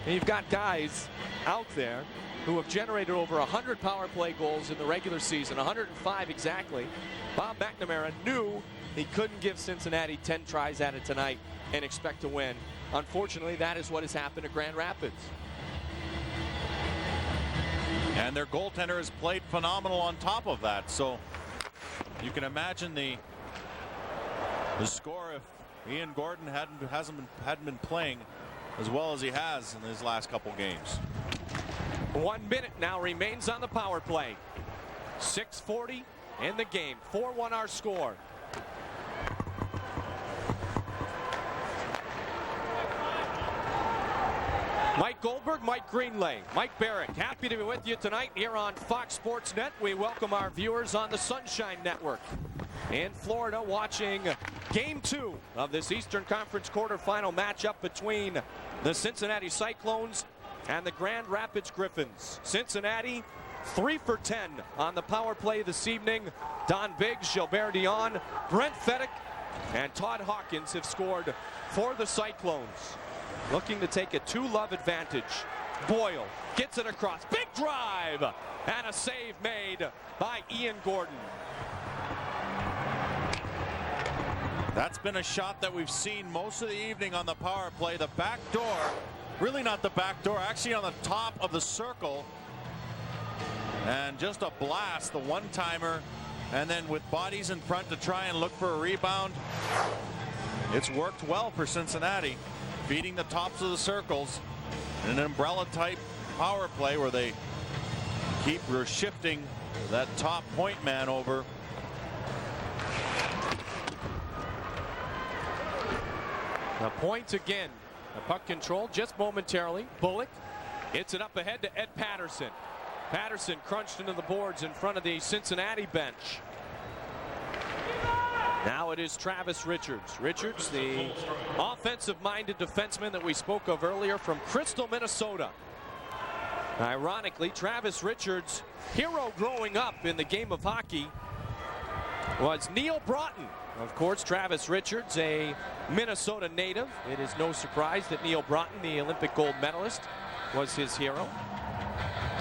And you've got guys out there who have generated over 100 power play goals in the regular season, 105 exactly. Bob McNamara knew he couldn't give Cincinnati 10 tries at it tonight and expect to win. Unfortunately, that is what has happened at Grand Rapids. And their goaltender has played phenomenal on top of that. So you can imagine the score if Ian Gordon hadn't been playing as well as he has in his last couple games. 1 minute now remains on the power play. 6:40 in the game. 4-1 our score. Mike Goldberg, Mike Greenlay, Mike Barrett, happy to be with you tonight here on Fox Sports Net. We welcome our viewers on the Sunshine Network in Florida watching Game 2 of this Eastern Conference quarterfinal matchup between the Cincinnati Cyclones and the Grand Rapids Griffins. Cincinnati 3 for 10 on the power play this evening. Don Biggs, Gilbert Dion, Brent Fedek, and Todd Hawkins have scored for the Cyclones. Looking to take a 2-love advantage. Boyle gets it across. Big drive! And a save made by Ian Gordon. That's been a shot that we've seen most of the evening on the power play. The back door, really not the back door, actually on the top of the circle. And just a blast, the one-timer. And then with bodies in front to try and look for a rebound. It's worked well for Cincinnati. Beating the tops of the circles in an umbrella-type power play where they keep shifting that top point man over. The point again. The puck control just momentarily. Bullock hits it up ahead to Ed Patterson. Patterson crunched into the boards in front of the Cincinnati bench. Now it is Travis Richards. Richards, the offensive-minded defenseman that we spoke of earlier from Crystal, Minnesota. Ironically, Travis Richards' hero growing up in the game of hockey was Neil Broughton. Of course, Travis Richards, a Minnesota native. It is no surprise that Neil Broughton, the Olympic gold medalist, was his hero.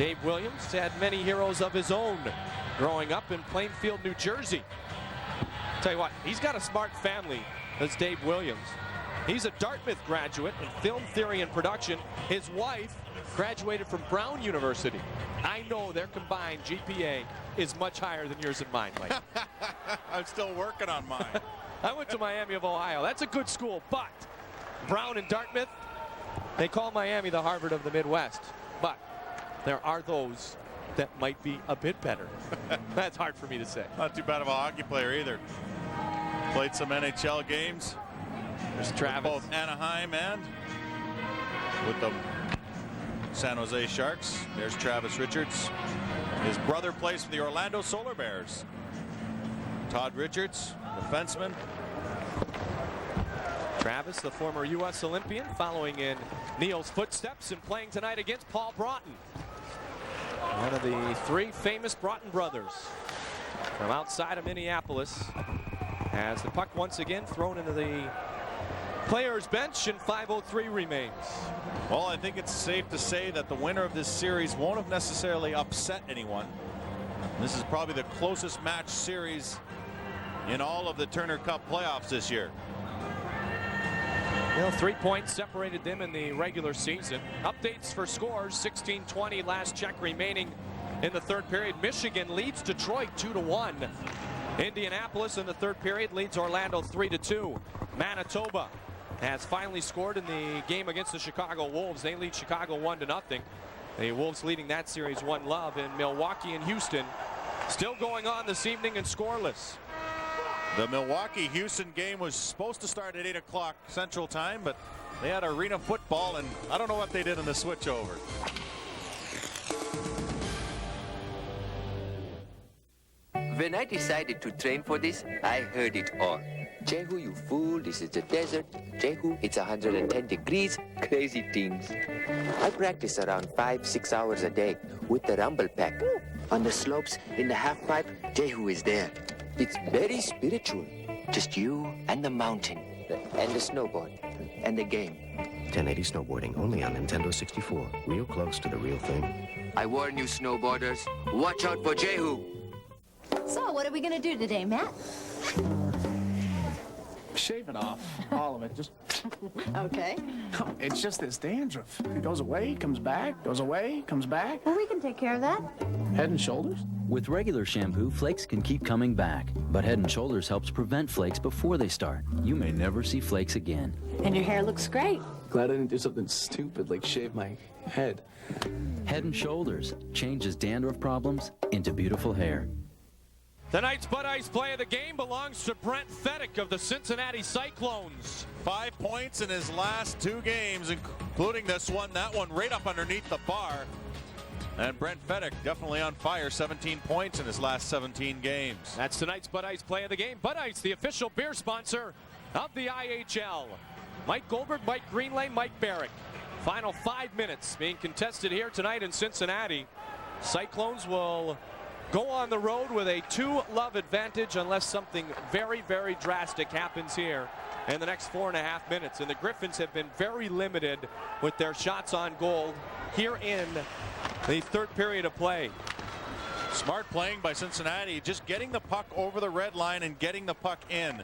Dave Williams had many heroes of his own growing up in Plainfield, New Jersey. Tell you what, he's got a smart family, that's Dave Williams. He's a Dartmouth graduate in film theory and production. His wife graduated from Brown University. I know their combined GPA is much higher than yours and mine, Mike. I'm still working on mine. I went to Miami of Ohio. That's a good school, but Brown and Dartmouth, they call Miami the Harvard of the Midwest. But there are those that might be a bit better. That's hard for me to say. Not too bad of a hockey player either. Played some NHL games. There's Travis. Both Anaheim and with the San Jose Sharks. There's Travis Richards. His brother plays for the Orlando Solar Bears. Todd Richards, defenseman. Travis, the former U.S. Olympian, following in Neil's footsteps and playing tonight against Paul Broughton. One of the three famous Broughton brothers from outside of Minneapolis. As the puck once again thrown into the players bench and 5:03 remains. Well, I think it's safe to say that the winner of this series won't have necessarily upset anyone. This is probably the closest match series in all of the Turner Cup playoffs this year. Well, 3 points separated them in the regular season. Updates for scores, 16:20 last check remaining in the third period. Michigan leads Detroit 2-1. Indianapolis in the third period leads Orlando 3-2. Manitoba has finally scored in the game against the Chicago Wolves. They lead Chicago 1-0. The Wolves leading that series 1-0. In Milwaukee and Houston still going on this evening and scoreless. The Milwaukee-Houston game was supposed to start at 8 o'clock Central Time, but they had arena football, and I don't know what they did in the switchover. When I decided to train for this, I heard it all. Jehu, you fool, this is the desert. Jehu, it's 110 degrees, crazy things. I practice around 5-6 hours a day with the rumble pack. On the slopes, in the half pipe, Jehu is there. It's very spiritual. Just you and the mountain, and the snowboard, and the game. 1080 snowboarding, only on Nintendo 64. Real close to the real thing. I warn you, snowboarders, watch out for Jehu. So, what are we gonna do today, Matt? Shave it off, all of it. Just Okay. it's just this dandruff. It goes away, comes back, goes away, comes back. Well, we can take care of that. Head and Shoulders. With regular shampoo, flakes can keep coming back, but Head & Shoulders helps prevent flakes before they start. You may never see flakes again. And your hair looks great. Glad I didn't do something stupid like shave my head. Head & Shoulders changes dandruff problems into beautiful hair. Tonight's Bud Ice play of the game belongs to Brent Fedek of the Cincinnati Cyclones. 5 points in his last 2 games, including this one. That one right up underneath the bar. And Brent Fedek definitely on fire. 17 points in his last 17 games. That's tonight's Bud Ice play of the game. Bud Ice, the official beer sponsor of the IHL. Mike Goldberg, Mike Greenlay, Mike Barrick. Final 5 minutes being contested here tonight in Cincinnati. Cyclones will go on the road with a 2-love advantage unless something very, very drastic happens here in the next 4.5 minutes. And the Griffins have been very limited with their shots on goal here in the third period of play. Smart playing by Cincinnati, just getting the puck over the red line and getting the puck in,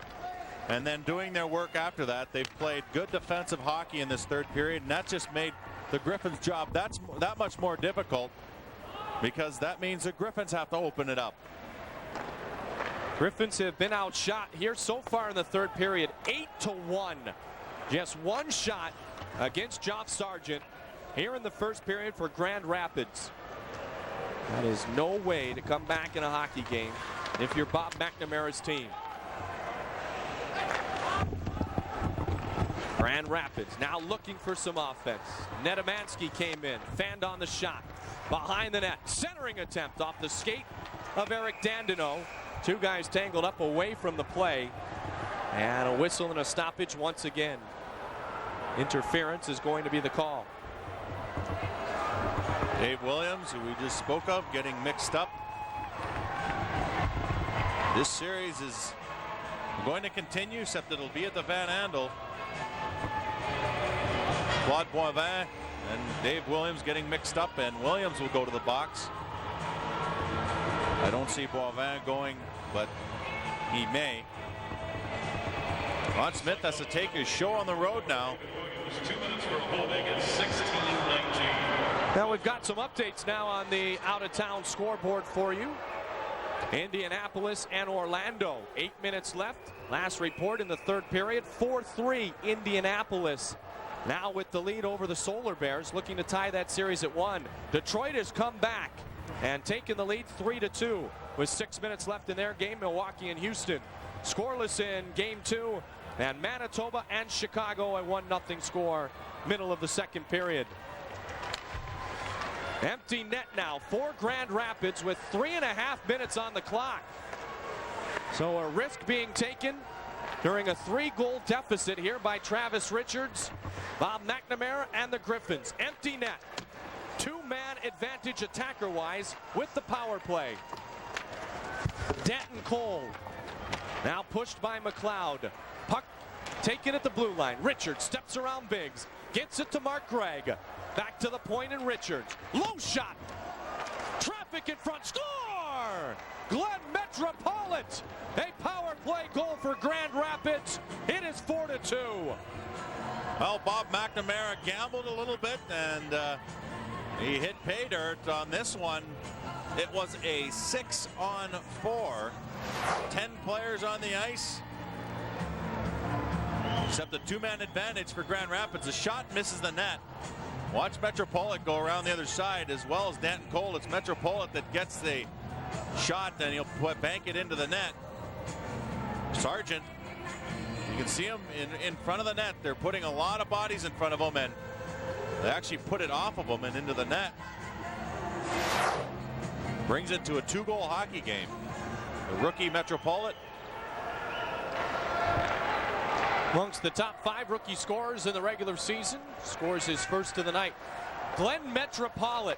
and then doing their work after that. They've played good defensive hockey in this third period, and that just made the Griffins' job that much more difficult, because that means the Griffins have to open it up. Griffins have been outshot here so far in the third period, 8-1. Just one shot against Geoff Sargent here in the first period for Grand Rapids. That is no way to come back in a hockey game if you're Bob McNamara's team. Grand Rapids now looking for some offense. Nedomansky came in, fanned on the shot. Behind the net, centering attempt off the skate of Eric Dandino. 2 guys tangled up away from the play. And a whistle and a stoppage once again. Interference is going to be the call. Dave Williams, who we just spoke of, getting mixed up. This series is going to continue, except it'll be at the Van Andel. Claude Boivin and Dave Williams getting mixed up, and Williams will go to the box. I don't see Boivin going, but he may. Ron Smith has to take his show on the road now. 2 minutes for holding at 16-19. Now we've got some updates now on the out-of-town scoreboard for you. Indianapolis and Orlando, 8 minutes left. Last report in the third period, 4-3 Indianapolis. Now with the lead over the Solar Bears, looking to tie that series at 1. Detroit has come back and taken the lead 3-2 with 6 minutes left in their game. Milwaukee and Houston scoreless in game 2, and Manitoba and Chicago a 1-0 score, middle of the second period. Empty net now for Grand Rapids with 3.5 minutes on the clock. So a risk being taken during a 3-goal deficit here by Travis Richards, Bob McNamara, and the Griffins. Empty net. 2-man advantage attacker-wise with the power play. Danton Cole now pushed by McLeod. Puck taken at the blue line. Richards steps around Biggs. Gets it to Mark Gregg. Back to the point, and Richards. Low shot. Traffic in front. Score! Glenn Metropolitan. A power play goal for Grand Rapids. It is 4-2. Well, Bob McNamara gambled a little bit, and he hit pay dirt on this one. It was a 6-on-4. 10 players on the ice. Except the 2-man advantage for Grand Rapids. The shot misses the net. Watch Metropolitan go around the other side, as well as Danton Cole. It's Metropolitan that gets the shot, and he'll bank it into the net. Sargent, you can see him in front of the net. They're putting a lot of bodies in front of him, and they actually put it off of him and into the net. Brings it to a 2-goal hockey game. The rookie Metropolitan, amongst the top 5 rookie scorers in the regular season, scores his first of the night. Glenn Metropolitan.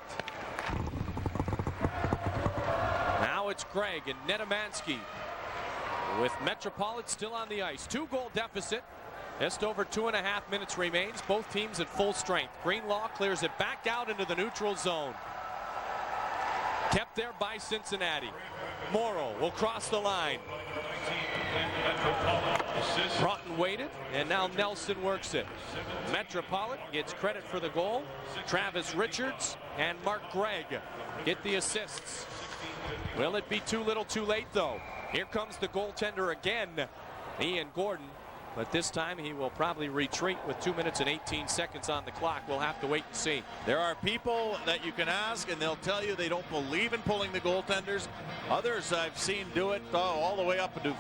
Now it's Gregg and Nedomansky with Metropolitan still on the ice. 2-goal deficit. Just over 2.5 minutes remains. Both teams at full strength. Greenlaw clears it back out into the neutral zone. Kept there by Cincinnati. Morrow will cross the line. Broughton waited, and now Nelson works it. Metropolitan gets credit for the goal. Travis Richards and Mark Gregg get the assists. Will it be too little too late, though? Here comes the goaltender again, Ian Gordon. But this time he will probably retreat with 2 minutes and 18 seconds on the clock. We'll have to wait and see. There are people that you can ask, and they'll tell you they don't believe in pulling the goaltenders. Others I've seen do it all the way up into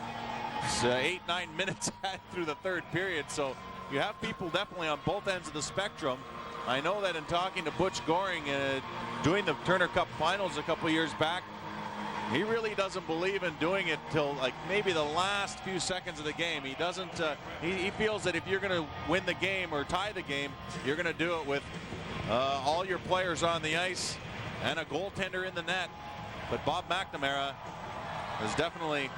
8-9 minutes through the third period. So you have people definitely on both ends of the spectrum. I know that in talking to Butch Goring doing the Turner Cup finals a couple years back, he really doesn't believe in doing it till like maybe the last few seconds of the game. He doesn't. He feels that if you're going to win the game or tie the game, you're going to do it with all your players on the ice and a goaltender in the net. But Bob McNamara has definitely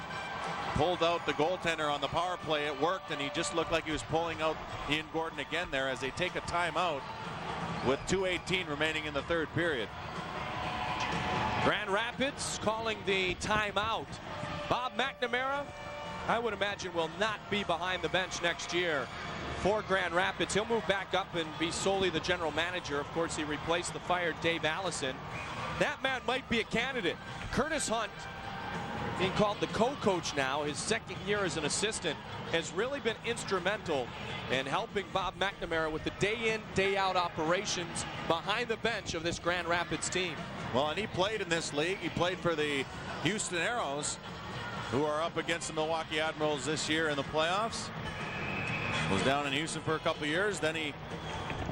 pulled out the goaltender on the power play. It worked, and he just looked like he was pulling out Ian Gordon again there as they take a timeout with 2:18 remaining in the third period. Grand Rapids calling the timeout. Bob McNamara, I would imagine, will not be behind the bench next year for Grand Rapids. He'll move back up and be solely the general manager. Of course, he replaced the fired Dave Allison. That man might be a candidate. Curtis Hunt, being called the co-coach now, his second year as an assistant, has really been instrumental in helping Bob McNamara with the day-in, day-out operations behind the bench of this Grand Rapids team. Well, and he played in this league. He played for the Houston Aeros, who are up against the Milwaukee Admirals this year in the playoffs. Was down in Houston for a couple years. Then he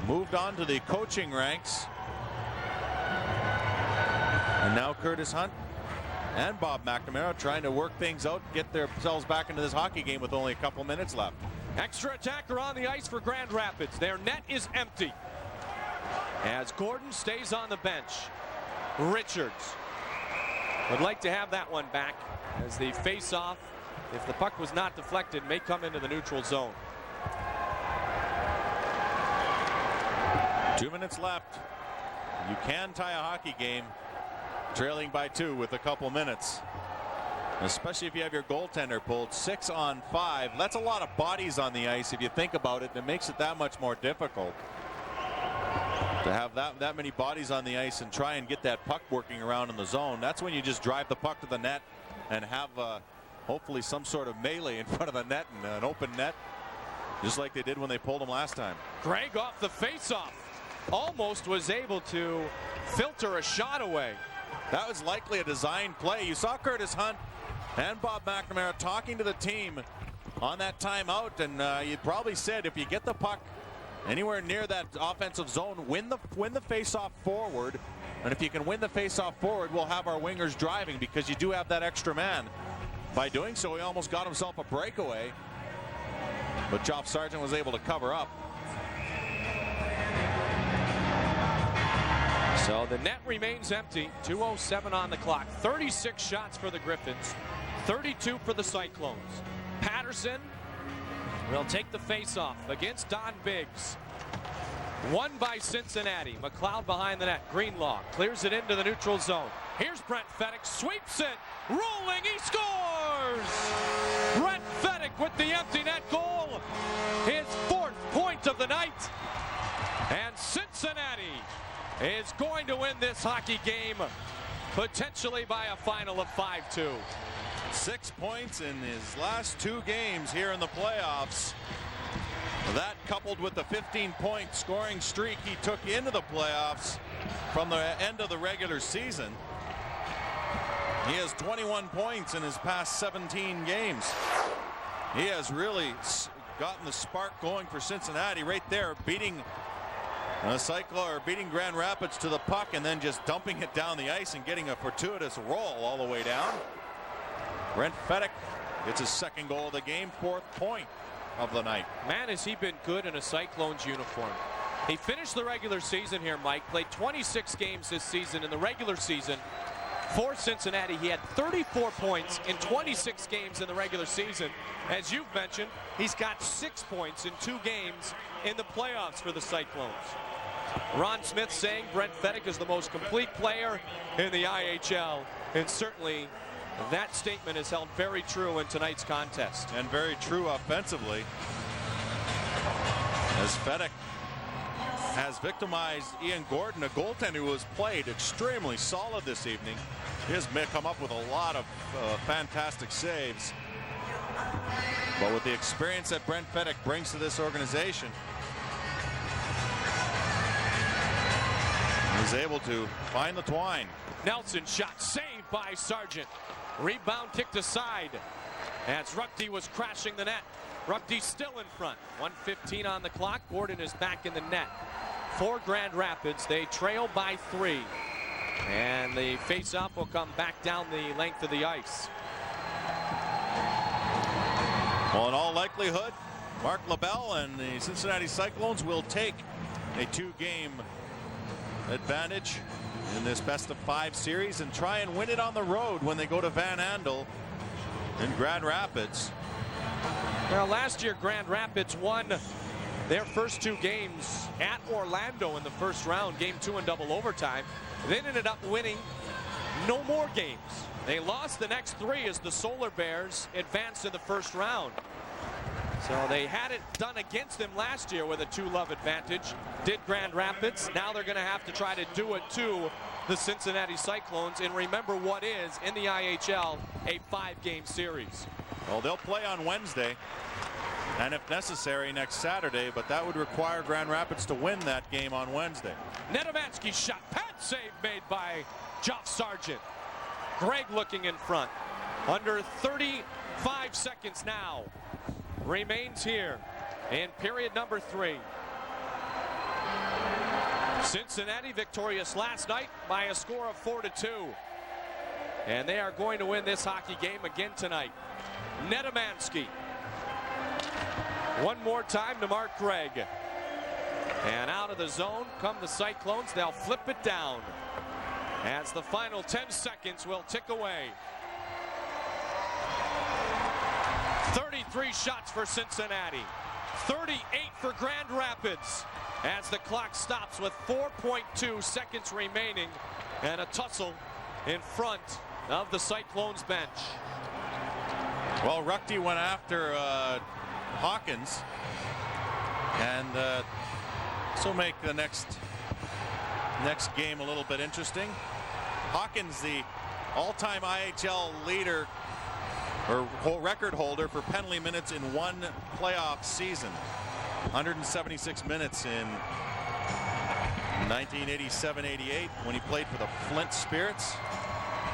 moved on to the coaching ranks. And now Curtis Hunt and Bob McNamara trying to work things out, get themselves back into this hockey game with only a couple minutes left. Extra attacker on the ice for Grand Rapids. Their net is empty as Gordon stays on the bench. Richards would like to have that one back as the face-off, if the puck was not deflected, may come into the neutral zone. 2 minutes left. You can tie a hockey game trailing by 2 with a couple minutes, especially if you have your goaltender pulled. 6 on 5. That's a lot of bodies on the ice if you think about it. It makes it that much more difficult to have that many bodies on the ice and try and get that puck working around in the zone. That's when you just drive the puck to the net and have hopefully some sort of melee in front of the net and an open net, just like they did when they pulled him last time. Gregg off the faceoff almost was able to filter a shot away. That was likely a design play. You saw Curtis Hunt and Bob McNamara talking to the team on that timeout, and you probably said if you get the puck anywhere near that offensive zone, win the face-off forward, and if you can win the face-off forward, we'll have our wingers driving because you do have that extra man. By doing so, he almost got himself a breakaway, but Geoff Sargent was able to cover up. So the net remains empty. 2:07 on the clock. 36 shots for the Griffins, 32 for the Cyclones. Patterson will take the face-off against Don Biggs. Won by Cincinnati. McLeod behind the net. Greenlaw clears it into the neutral zone. Here's Brent Fedek, sweeps it, rolling, he scores! Brent Fedek with the empty net goal, his 4th point of the night. And Cincinnati is going to win this hockey game, potentially by a final of 5-2. 6 points in his last 2 games here in the playoffs. That coupled with the 15-point scoring streak he took into the playoffs from the end of the regular season. He has 21 points in his past 17 games. He has really gotten the spark going for Cincinnati right there, beating beating Grand Rapids to the puck and then just dumping it down the ice and getting a fortuitous roll all the way down. Brent Fedek gets his 2nd goal of the game, 4th point of the night. Man, has he been good in a Cyclones uniform. He finished the regular season here, Mike, played 26 games this season. In the regular season for Cincinnati, he had 34 points in 26 games in the regular season. As you've mentioned, he's got 6 points in 2 games in the playoffs for the Cyclones. Ron Smith saying Brent Fedek is the most complete player in the IHL, and certainly that statement is held very true in tonight's contest. And very true offensively, as Fedek has victimized Ian Gordon, a goaltender who has played extremely solid this evening. He has come up with a lot of fantastic saves. But with the experience that Brent Fedek brings to this organization, he's able to find the twine. Nelson shot saved by Sargent. Rebound kicked aside as Ruckty was crashing the net. Ruckty still in front. 1:15 on the clock. Gordon is back in the net for Grand Rapids. They trail by 3. And the face-off will come back down the length of the ice. Well, in all likelihood, Mark LaBelle and the Cincinnati Cyclones will take a 2-game advantage in this best-of-5 series and try and win it on the road when they go to Van Andel in Grand Rapids. Well, last year Grand Rapids won their first 2 games at Orlando in the first round, game 2 in double overtime. They ended up winning no more games. They lost the next 3 as the Solar Bears advanced to the first round. So they had it done against them last year with a 2-love advantage. Did Grand Rapids. Now they're going to have to try to do it to the Cincinnati Cyclones. And remember what is, in the IHL, a 5-game series. Well, they'll play on Wednesday, and if necessary, next Saturday, but that would require Grand Rapids to win that game on Wednesday. Nedomansky's shot. Pad save made by Geoff Sargent. Gregg looking in front. Under 35 seconds now remains here in period number 3. Cincinnati victorious last night by a score of 4-2. And they are going to win this hockey game again tonight. Nedomansky. One more time to Mark Gregg. And out of the zone come the Cyclones. They'll flip it down as the final 10 seconds will tick away. 33 shots for Cincinnati. 38 for Grand Rapids. as the clock stops with 4.2 seconds remaining and a tussle in front of the Cyclones bench. Well, Ruckty went after Hawkins, and so make the next game a little bit interesting. Hawkins, the all-time IHL leader or record holder for penalty minutes in one playoff season. 176 minutes in 1987-88 when he played for the Flint Spirits.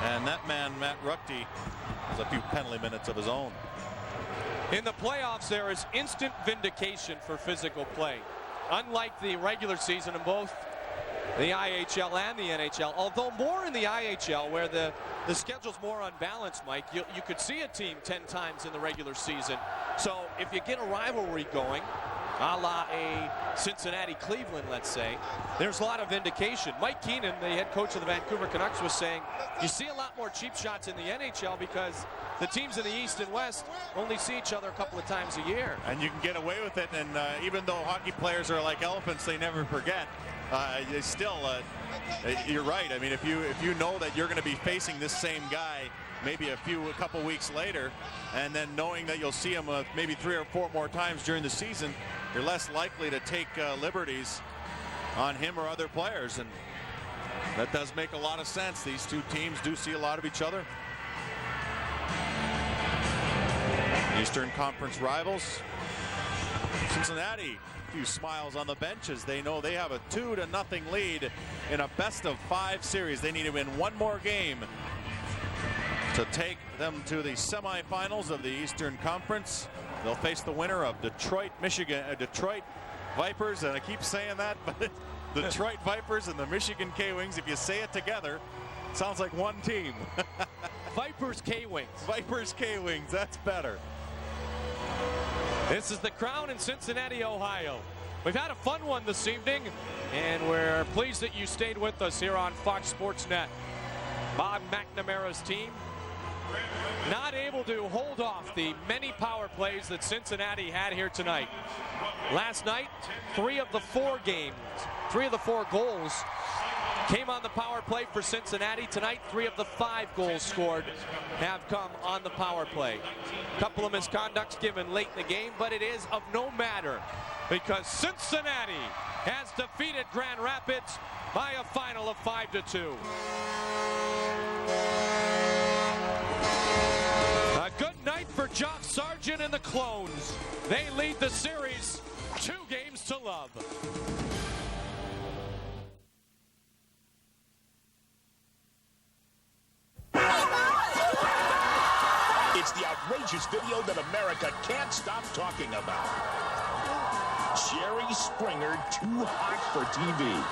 And that man, Matt Ruckty, has a few penalty minutes of his own. In the playoffs, there is instant vindication for physical play. Unlike the regular season in both the IHL and the NHL, although more in the IHL where the schedule's more unbalanced, Mike, you could see a team 10 times in the regular season. So if you get a rivalry going, a la a Cincinnati-Cleveland, let's say, there's a lot of vindication. Mike Keenan, the head coach of the Vancouver Canucks, was saying you see a lot more cheap shots in the NHL because the teams in the East and West only see each other a couple of times a year. And you can get away with it, and even though hockey players are like elephants, they never forget. They still, you're right. I mean, if you know that you're going to be facing this same guy maybe a couple weeks later, and then knowing that you'll see him maybe 3 or 4 more times during the season, you're less likely to take liberties on him or other players, and that does make a lot of sense. These two teams do see a lot of each other. Eastern Conference rivals. Cincinnati, a few smiles on the benches. They know they have a 2-0 lead in a best-of-5 series. They need to win one more game to take them to the semifinals of the Eastern Conference. They'll face the winner of Detroit Vipers, and I keep saying that, but Detroit Vipers and the Michigan K-Wings, if you say it together, it sounds like one team. Vipers K-Wings. Vipers K-Wings, that's better. This is the Crown in Cincinnati, Ohio. We've had a fun one this evening, and we're pleased that you stayed with us here on Fox Sports Net. Bob McNamara's team not able to hold off the many power plays that Cincinnati had here tonight. Last night, 3 of the 4 goals came on the power play for Cincinnati. Tonight, 3 of the 5 goals scored have come on the power play. A couple of misconducts given late in the game, but it is of no matter because Cincinnati has defeated Grand Rapids by a final of 5-2. A good night for Jock Sargent and the Clones. They lead the series 2-0. It's the outrageous video that America can't stop talking about. Jerry Springer, too hot for TV.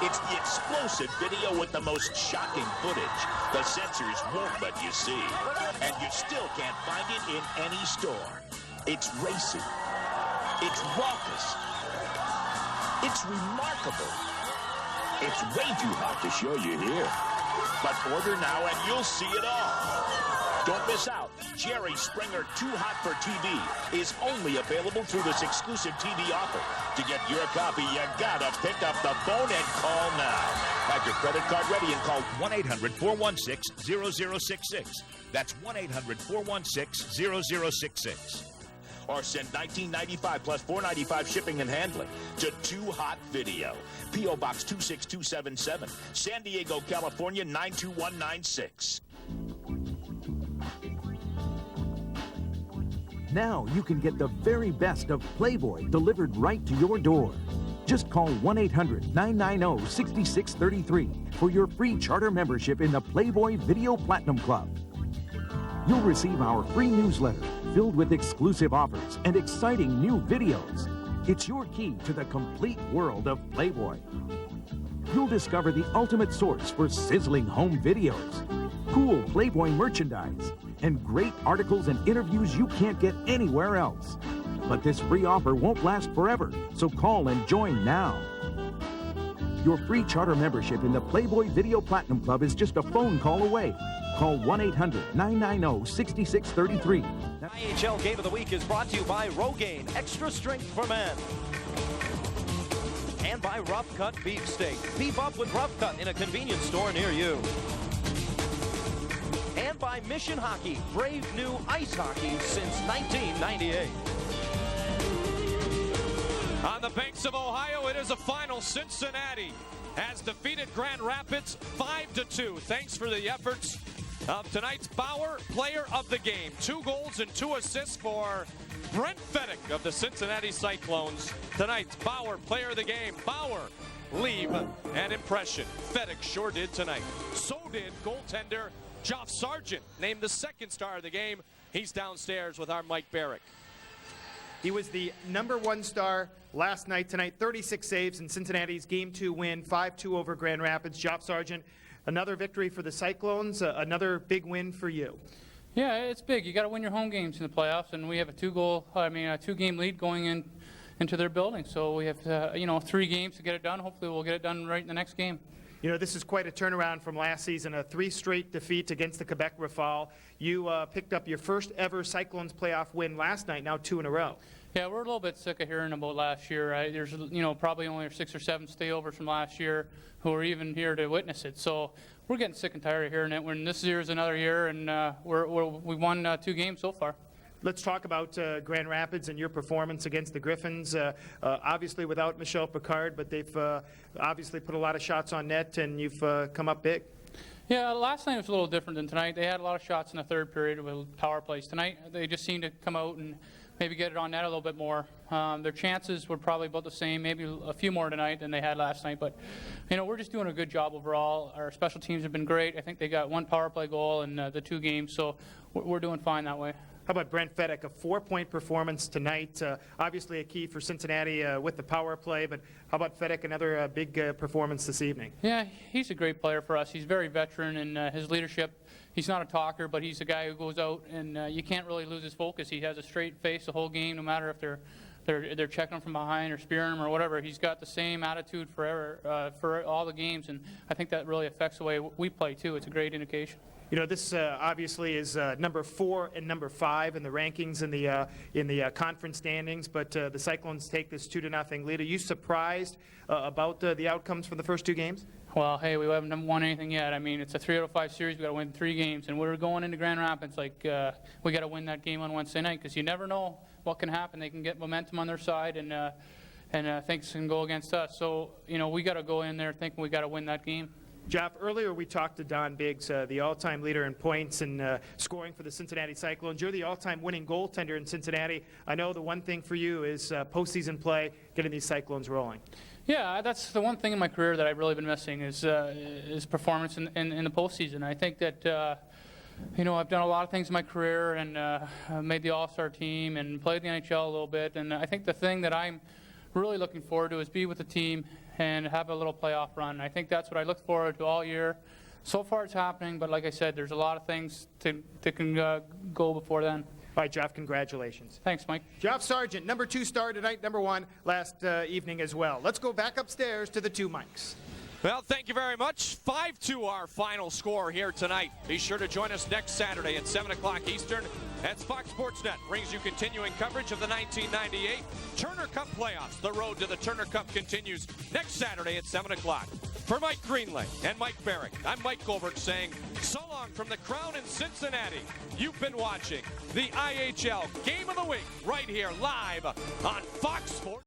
It's the explosive video with the most shocking footage. The censors won't let you see. And you still can't find it in any store. It's racy. It's raucous. It's remarkable. It's way too hot to show you here. But order now and you'll see it all. Don't miss out. Jerry Springer, Too Hot for TV is only available through this exclusive TV offer. To get your copy, you gotta pick up the phone and call now. Have your credit card ready and call 1-800-416-0066. That's 1-800-416-0066. Or send $19.95 plus $4.95 shipping and handling to Too Hot Video. P.O. Box 26277, San Diego, California 92196. Now you can get the very best of Playboy delivered right to your door. Just call 1-800-990-6633 for your free charter membership in the Playboy Video Platinum Club. You'll receive our free newsletter filled with exclusive offers and exciting new videos. It's your key to the complete world of Playboy. You'll discover the ultimate source for sizzling home videos, cool Playboy merchandise, and great articles and interviews you can't get anywhere else. But this free offer won't last forever, so call and join now. Your free charter membership in the Playboy Video Platinum Club is just a phone call away. Call 1-800-990-6633. IHL Game of the Week is brought to you by Rogaine, extra strength for men. And by Rough Cut Beefsteak. Beef up with Rough Cut in a convenience store near you. And by Mission Hockey, brave new ice hockey since 1998. On the banks of Ohio, it is a final. Cincinnati has defeated Grand Rapids 5-2. Thanks for the efforts of tonight's Bauer Player of the Game. 2 goals and 2 assists for Brent Fedek of the Cincinnati Cyclones. Tonight's Bauer Player of the Game. Bauer, leave an impression. Fedek sure did tonight. So did goaltender Geoff Sargent, named the 2nd star of the game. He's downstairs with our Mike Barrick. He was the #1 star last night. Tonight, 36 saves in Cincinnati's Game 2 win, 5-2 over Grand Rapids. Geoff Sargent, another victory for the Cyclones, another big win for you. Yeah, it's big. You got to win your home games in the playoffs, and we have a 2-game lead going into their building. So we have 3 games to get it done. Hopefully, we'll get it done right in the next game. You know, this is quite a turnaround from last season, a 3 straight defeat against the Quebec Rafale. You picked up your first ever Cyclones playoff win last night, now 2 in a row. Yeah, we're a little bit sick of hearing about last year. Right? There's, probably only 6 or 7 stayovers from last year who are even here to witness it. So we're getting sick and tired of hearing it. When this year is another year, and we won 2 games so far. Let's talk about Grand Rapids and your performance against the Griffins. Obviously without Michel Picard, but they've obviously put a lot of shots on net, and you've come up big. Yeah, last night was a little different than tonight. They had a lot of shots in the 3rd period with power plays. Tonight, they just seemed to come out and maybe get it on net a little bit more. Their chances were probably about the same, maybe a few more tonight than they had last night. But, we're just doing a good job overall. Our special teams have been great. I think they got 1 power play goal in the 2 games, so we're doing fine that way. How about Brent Fedek, a 4-point performance tonight? Obviously a key for Cincinnati with the power play, but how about Fedek, another big performance this evening? Yeah, he's a great player for us. He's very veteran in his leadership. He's not a talker, but he's a guy who goes out, and you can't really lose his focus. He has a straight face the whole game, no matter if they're checking him from behind or spearing him or whatever. He's got the same attitude forever for all the games, and I think that really affects the way we play, too. It's a great indication. You know, this obviously is number 4 and number 5 in the rankings in the conference standings, but the Cyclones take this 2-0 lead. Are you surprised about the outcomes for the first 2 games? Well, hey, we haven't won anything yet. I mean, it's a 3 out of 5 series. We got to win 3 games, and we're going into Grand Rapids like we got to win that game on Wednesday night, because you never know what can happen. They can get momentum on their side, and things can go against us. So, we got to go in there thinking we got to win that game. Geoff, earlier we talked to Don Biggs, the all-time leader in points and scoring for the Cincinnati Cyclones. You're the all-time winning goaltender in Cincinnati. I know the one thing for you is postseason play, getting these Cyclones rolling. Yeah, that's the one thing in my career that I've really been missing is performance in the postseason. I think that I've done a lot of things in my career and made the All-Star team and played the NHL a little bit. And I think the thing that I'm really looking forward to is be with the team and have a little playoff run. I think that's what I look forward to all year. So far it's happening, but like I said, there's a lot of things that can go before then. All right, Geoff, congratulations. Thanks, Mike. Geoff Sargent, number 2 star tonight, number 1 last evening as well. Let's go back upstairs to the 2 mics. Well, thank you very much. 5-2 our final score here tonight. Be sure to join us next Saturday at 7 o'clock Eastern as Fox Sports Net brings you continuing coverage of the 1998 Turner Cup playoffs. The road to the Turner Cup continues next Saturday at 7 o'clock. For Mike Greenlay and Mike Barrick, I'm Mike Goldberg saying so long from the Crown in Cincinnati. You've been watching the IHL Game of the Week right here live on Fox Sports.